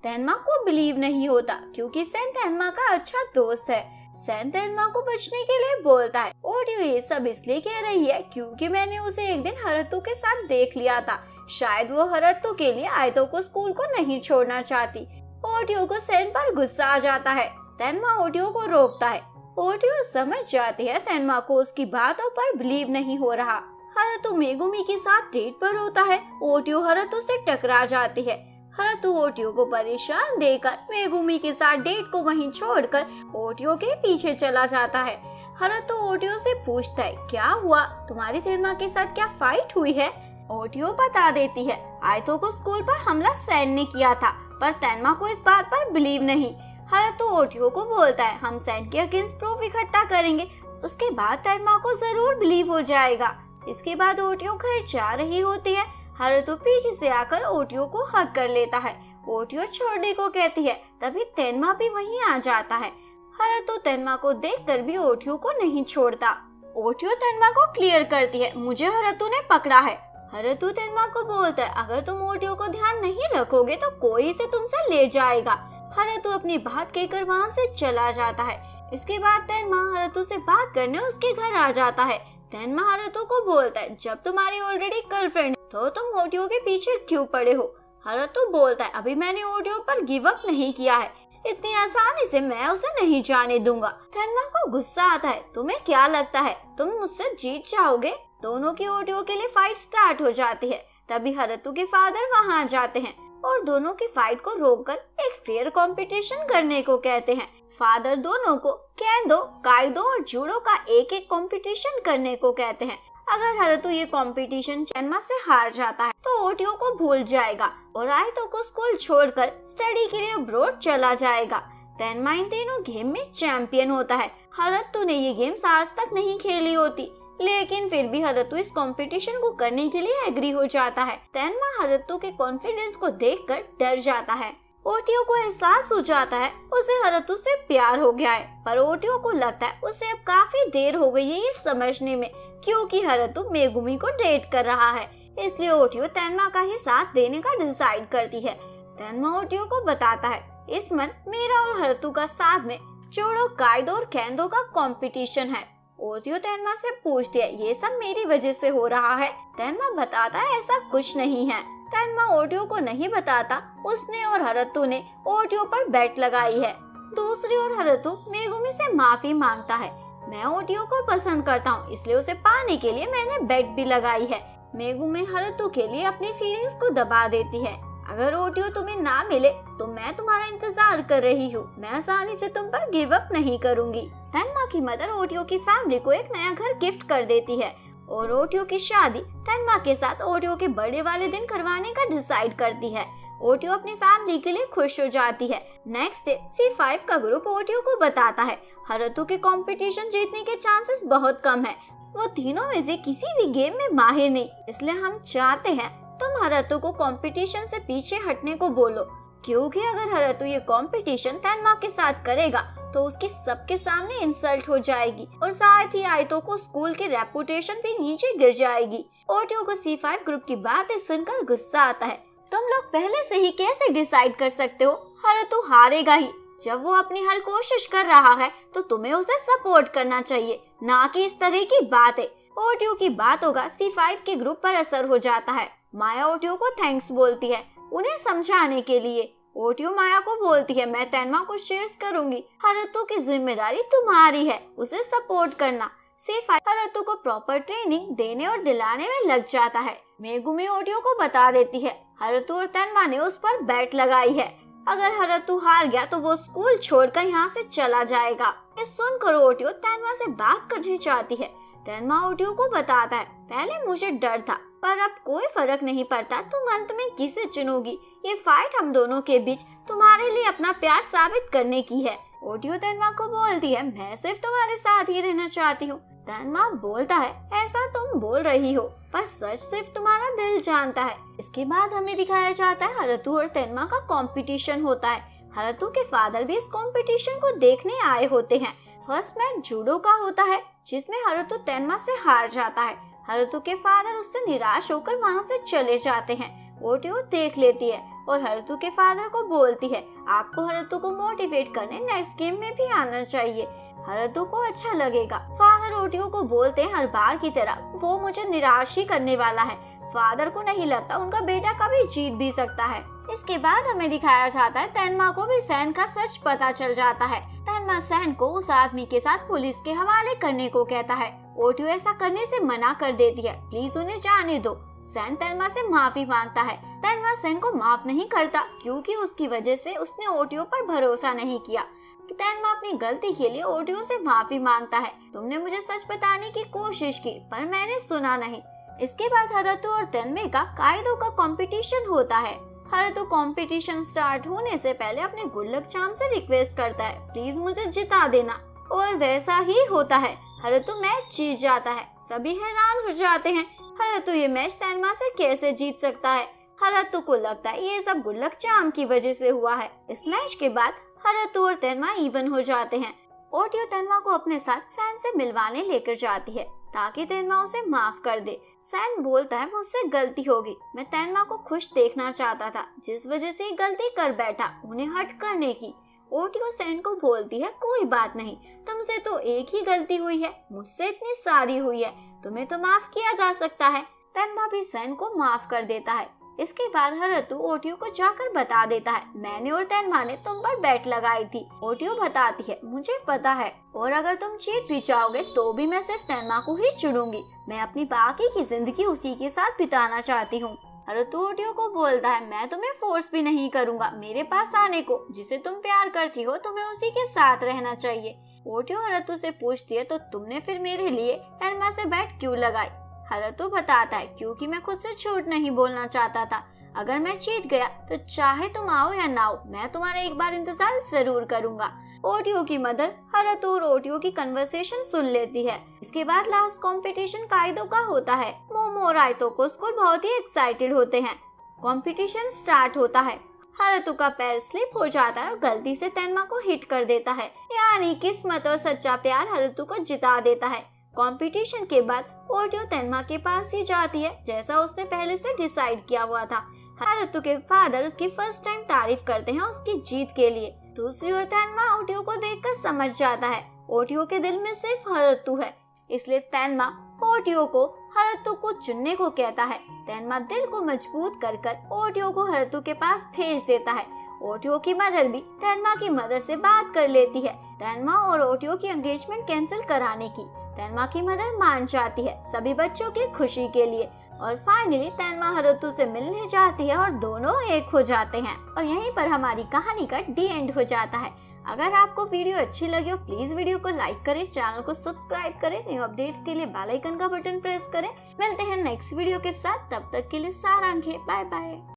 तेनमा को बिलीव नहीं होता क्योंकि सैन तेनमा का अच्छा दोस्त है। सैन तेनमा को बचने के लिए बोलता है ओटियो ये सब इसलिए कह रही है क्योंकि मैंने उसे एक दिन हारुतो के साथ देख लिया था, शायद वो हारुतो के लिए आइतो को स्कूल को नहीं छोड़ना चाहती। ओटियो को सैन पर गुस्सा आ जाता है। तेनमा ओटियो को रोकता है। ओटियो समझ जाती है तेनमा को उसकी बातों पर बिलीव नहीं हो रहा। हारुतो मेगुमी के साथ डेट पर होता है। ओटियो हारुतो से टकरा जाती है। हारुतो ओटियो को परेशान देखकर मेगुमी के साथ डेट को वहीं छोड़कर ओटियो के पीछे चला जाता है। हारुतो ओटियो से पूछता है क्या हुआ, तुम्हारी तेनमा के साथ क्या फाइट हुई है। ओटियो बता देती है आइतो को स्कूल पर हमला सैन ने किया था, पर तेनमा को इस बात पर बिलीव नहीं। हारुतो ओटियो को बोलता है हम सैन के अगेंस्ट प्रूफ इकट्ठा करेंगे, उसके बाद तेनमा को जरूर बिलीव हो जाएगा। इसके बाद ओटियो घर जा रही होती है। हारुतो पीछे से आकर ओटियो को हग कर लेता है। ओटियो छोड़ने को कहती है, तभी तेनमा भी वहीं आ जाता है। हारुतो तेनमा को देखकर भी ओटियो को नहीं छोड़ता। ओटियो तेनमा को क्लियर करती है मुझे हारुतो ने पकड़ा है। हारुतो तेनमा को बोलता है अगर तुम ओटियो को ध्यान नहीं रखोगे तो कोई इसे तुमसे ले जाएगा। हारुतो अपनी बात कहकर वहाँ से चला जाता है। इसके बाद तेनमा हारुतो से बात करने उसके घर आ जाता है। तेनमा हारुतो को बोलता है जब तुम्हारी ऑलरेडी गर्लफ्रेंड तो तुम ओटियो के पीछे क्यों पड़े हो। हारुतो बोलता है अभी मैंने ओटियो पर गिव अप नहीं किया है, इतनी आसानी से मैं उसे नहीं जाने दूंगा। तेनमा को गुस्सा आता है तुम्हें क्या लगता है तुम मुझसे जीत जाओगे। दोनों की ओटियो के लिए फाइट स्टार्ट हो जाती है। तभी हारुतो के फादर वहाँ आ जाते हैं और दोनों की फाइट को रोककर एक फेयर कंपटीशन करने को कहते हैं। फादर दोनों को केंदो, काइदो और जूडो का एक एक कंपटीशन करने को कहते हैं। अगर हारुतो ये कंपटीशन तेनमा से हार जाता है तो ओटियो को भूल जाएगा और आइतो को स्कूल छोड़कर स्टडी के लिए अब्रॉड चला जाएगा। तेनमा इन तीनों गेम में चैंपियन होता है। हारुतो ने ये गेम्स आज तक नहीं खेली होती, लेकिन फिर भी हारुतो इस कंपटीशन को करने के लिए एग्री हो जाता है। तेनमा हारुतो के कॉन्फिडेंस को देखकर डर जाता है। ओटियो को एहसास हो जाता है उसे हारुतो से प्यार हो गया है, पर ओटियो को लगता है उसे अब काफी देर हो गई है ये समझने में, क्योंकि हारुतो मेगुमी को डेट कर रहा है। इसलिए ओटियो तेनमा का ही साथ देने का डिसाइड करती है। तेनमा ओटियो को बताता है इस मंथ मेरा और हारुतो का साथ में जोडो काइदो और केंदो का कंपटीशन है। ओटियो तेनमा से पूछती है ये सब मेरी वजह से हो रहा है। तेनमा बताता है ऐसा कुछ नहीं है। तेनमा ओटियो को नहीं बताता उसने और हारुतो ने ओटियो पर बेट लगाई है। दूसरी ओर हारुतो मेगुमी से माफी मांगता है। मैं ओटियो को पसंद करता हूँ, इसलिए उसे पाने के लिए मैंने बेट भी लगाई है। मेगुमी हारुतो के लिए अपनी फीलिंग्स को दबा देती है। अगर ओटियो तुम्हें ना मिले तो मैं तुम्हारा इंतजार कर रही हूँ। मैं आसानी से तुम पर गिव अप नहीं करूँगी। तेनमा की मदर ओटियो की फैमिली को एक नया घर गिफ्ट कर देती है और ओटियो की शादी तेनमा के साथ ओटियो के बर्थडे वाले दिन करवाने का डिसाइड करती है। ओटियो अपनी फैमिली के लिए खुश हो जाती है। नेक्स्ट डे C5 का ग्रुप ओटियो को बताता है हारुतो के कंपटीशन जीतने के चांसेस बहुत कम है। वो तीनों में से किसी भी गेम में माहिर नहीं, इसलिए हम चाहते हैं तुम हारुतो को कंपटीशन से पीछे हटने को बोलो, क्योंकि अगर हारुतो ये कंपटीशन तेनमा के साथ करेगा तो उसकी सबके सामने इंसल्ट हो जाएगी और साथ ही आइतो को स्कूल की रेपुटेशन भी नीचे गिर जाएगी। ओटियो को C5 ग्रुप की बातें सुनकर गुस्सा आता है। तुम लोग पहले से ही कैसे डिसाइड कर सकते हो हारुतो हारेगा ही। जब वो अपनी हर कोशिश कर रहा है तो तुम्हें उसे सपोर्ट करना चाहिए, ना कि इस तरह की बातें। ओटियो की बातों का C5 के ग्रुप पर असर हो जाता है। माया ओटियो को थैंक्स बोलती है उन्हें समझाने के लिए। ओटियो माया को बोलती है मैं तेनमा को शेयर्स करूंगी, हारुतो की जिम्मेदारी तुम्हारी है उसे सपोर्ट करना। C5 हारुतो को प्रॉपर ट्रेनिंग देने और दिलाने में लग जाता है। मेगुमी ओटियो को बता देती है हारुतो और तेनमा ने उस पर बेट लगाई है। अगर हारुतो हार गया तो वो स्कूल छोड़कर यहाँ से चला जाएगा। ये सुनकर ओटियो तेनमा से बात करनी चाहती है। तेनमा ओटियो को बताता है पहले मुझे डर था, पर अब कोई फर्क नहीं पड़ता तुम अंत में किसे चुनोगी। ये फाइट हम दोनों के बीच तुम्हारे लिए अपना प्यार साबित करने की है। ओटियो तेनमा को बोलती है मैं सिर्फ तुम्हारे साथ ही रहना चाहती हूँ। तेनमा बोलता है ऐसा तुम बोल रही हो, पर सच सिर्फ तुम्हारा दिल जानता है। इसके बाद हमें दिखाया जाता है हारुतो और तेनमा का कंपटीशन होता है। हारुतो के फादर भी इस कंपटीशन को देखने आए होते हैं। फर्स्ट मैच जूडो का होता है जिसमें हारुतो तेनमा से हार जाता है। हारुतो के फादर उससे निराश होकर वहाँ से चले जाते हैं। ओटियो देख लेती है और हारुतो के फादर को बोलती है आपको हारुतो को मोटिवेट करने नेक्स्ट गेम में भी आना चाहिए, हारुतो को अच्छा लगेगा। फादर ओटियो को बोलते हैं हर बार की तरह वो मुझे निराश ही करने वाला है। फादर को नहीं लगता उनका बेटा कभी जीत भी सकता है। इसके बाद हमें दिखाया जाता है तेनमा को भी सैन का सच पता चल जाता है। तेनमा सैन को उस आदमी के साथ पुलिस के हवाले करने को कहता है। ओटियो ऐसा करने से मना कर देती है, प्लीज उन्हें जाने दो। सैन तेनमा से माफी मांगता है। तेनमा सैन को माफ नहीं करता क्योंकि उसकी वजह से उसने ओटियो पर भरोसा नहीं किया। तेनमा अपनी गलती के लिए ओटियो से माफी मांगता है। तुमने मुझे सच बताने की कोशिश की पर मैंने सुना नहीं। इसके बाद हारुतो और तेनमे का काइदो का कंपटीशन होता है। हारुतो कंपटीशन स्टार्ट होने से पहले अपने गुल्लक चाम से रिक्वेस्ट करता है प्लीज मुझे जिता देना, और वैसा ही होता है। हारुतो मैच जीत जाता है। सभी हैरान हो जाते हैं हारुतो ये मैच तेनमा से कैसे जीत सकता है। हारुतो को लगता है ये सब गुल्लक चाम की वजह से हुआ है। इस मैच के बाद हारुतो और तेनमा इवन हो जाते हैं। ओटियो तेनमा को अपने साथ सैन से मिलवाने लेकर जाती है ताकि तेनमा उसे माफ कर दे। सैन बोलता है मुझसे गलती होगी, मैं तेनमा को खुश देखना चाहता था जिस वजह से गलती कर बैठा उन्हें हर्ट करने की। ओटियो सैन को बोलती है कोई बात नहीं, तुमसे तो एक ही गलती हुई है, मुझसे इतनी सारी हुई है, तुम्हें तो माफ किया जा सकता है। तेनमा भी सैन को माफ कर देता है। इसके बाद हारुतो ओटियो को जाकर बता देता है मैंने और तेनमा ने तुम पर बेट लगाई थी। ओटियो बताती है मुझे पता है, और अगर तुम जीत भी जाओगे तो भी मैं सिर्फ तेनमा को ही चुनूंगी। मैं अपनी बाकी की जिंदगी उसी के साथ बिताना चाहती हूँ। हारुतो ओटियो को बोलता है मैं तुम्हें फोर्स भी नहीं करूंगा मेरे पास आने को, जिसे तुम प्यार करती हो तुम्हें उसी के साथ रहना चाहिए। ओटियो हारुतो से पूछती है तो तुमने फिर मेरे लिए तेनमा से बेट क्यों लगाई। हारुतो बताता है क्योंकि मैं खुद से झूठ नहीं बोलना चाहता था। अगर मैं जीत गया तो चाहे तुम आओ या ना आओ मैं तुम्हारा एक बार इंतजार जरूर करूंगा। ओटियो की मदर हारुतो और ओटियो की कन्वर्सेशन सुन लेती है। इसके बाद लास्ट कंपटीशन काइदो का होता है। मोमो और आइतोको स्कूल बहुत ही एक्साइटेड होते हैं। कंपटीशन स्टार्ट होता है। हारुतो का पैर स्लिप हो जाता है और गलती से तेनमा को हिट कर देता है, यानी किस्मत और सच्चा प्यार हारुतो को जिता देता है। कंपटीशन के बाद ओटियो तेनमा के पास ही जाती है, जैसा उसने पहले से डिसाइड किया हुआ था। हारुतो के फादर उसकी फर्स्ट टाइम तारीफ करते हैं उसकी जीत के लिए। दूसरी ओर तेनमा ओटियो को देखकर समझ जाता है ओटियो के दिल में सिर्फ हारुतो है, इसलिए तेनमा ओटियो को हारुतो को चुनने को कहता है। तेनमा दिल को मजबूत कर ओटियो को हारुतो के पास भेज देता है। ओटियो की मदर भी तेनमा की मदर से बात कर लेती है तेनमा और ओटियो की एंगेजमेंट कैंसिल कराने की। तेनमा की मदर मान जाती है सभी बच्चों की खुशी के लिए और फाइनली तेनमा हारुतो से मिलने जाती है और दोनों एक हो जाते हैं। और यहीं पर हमारी कहानी का डी एंड हो जाता है। अगर आपको वीडियो अच्छी लगी हो प्लीज वीडियो को लाइक करें, चैनल को सब्सक्राइब करें, न्यू अपडेट्स के लिए बेल आइकन का बटन प्रेस करें। मिलते हैं नेक्स्ट वीडियो के साथ, तब तक के लिए सारांश, बाय बाय।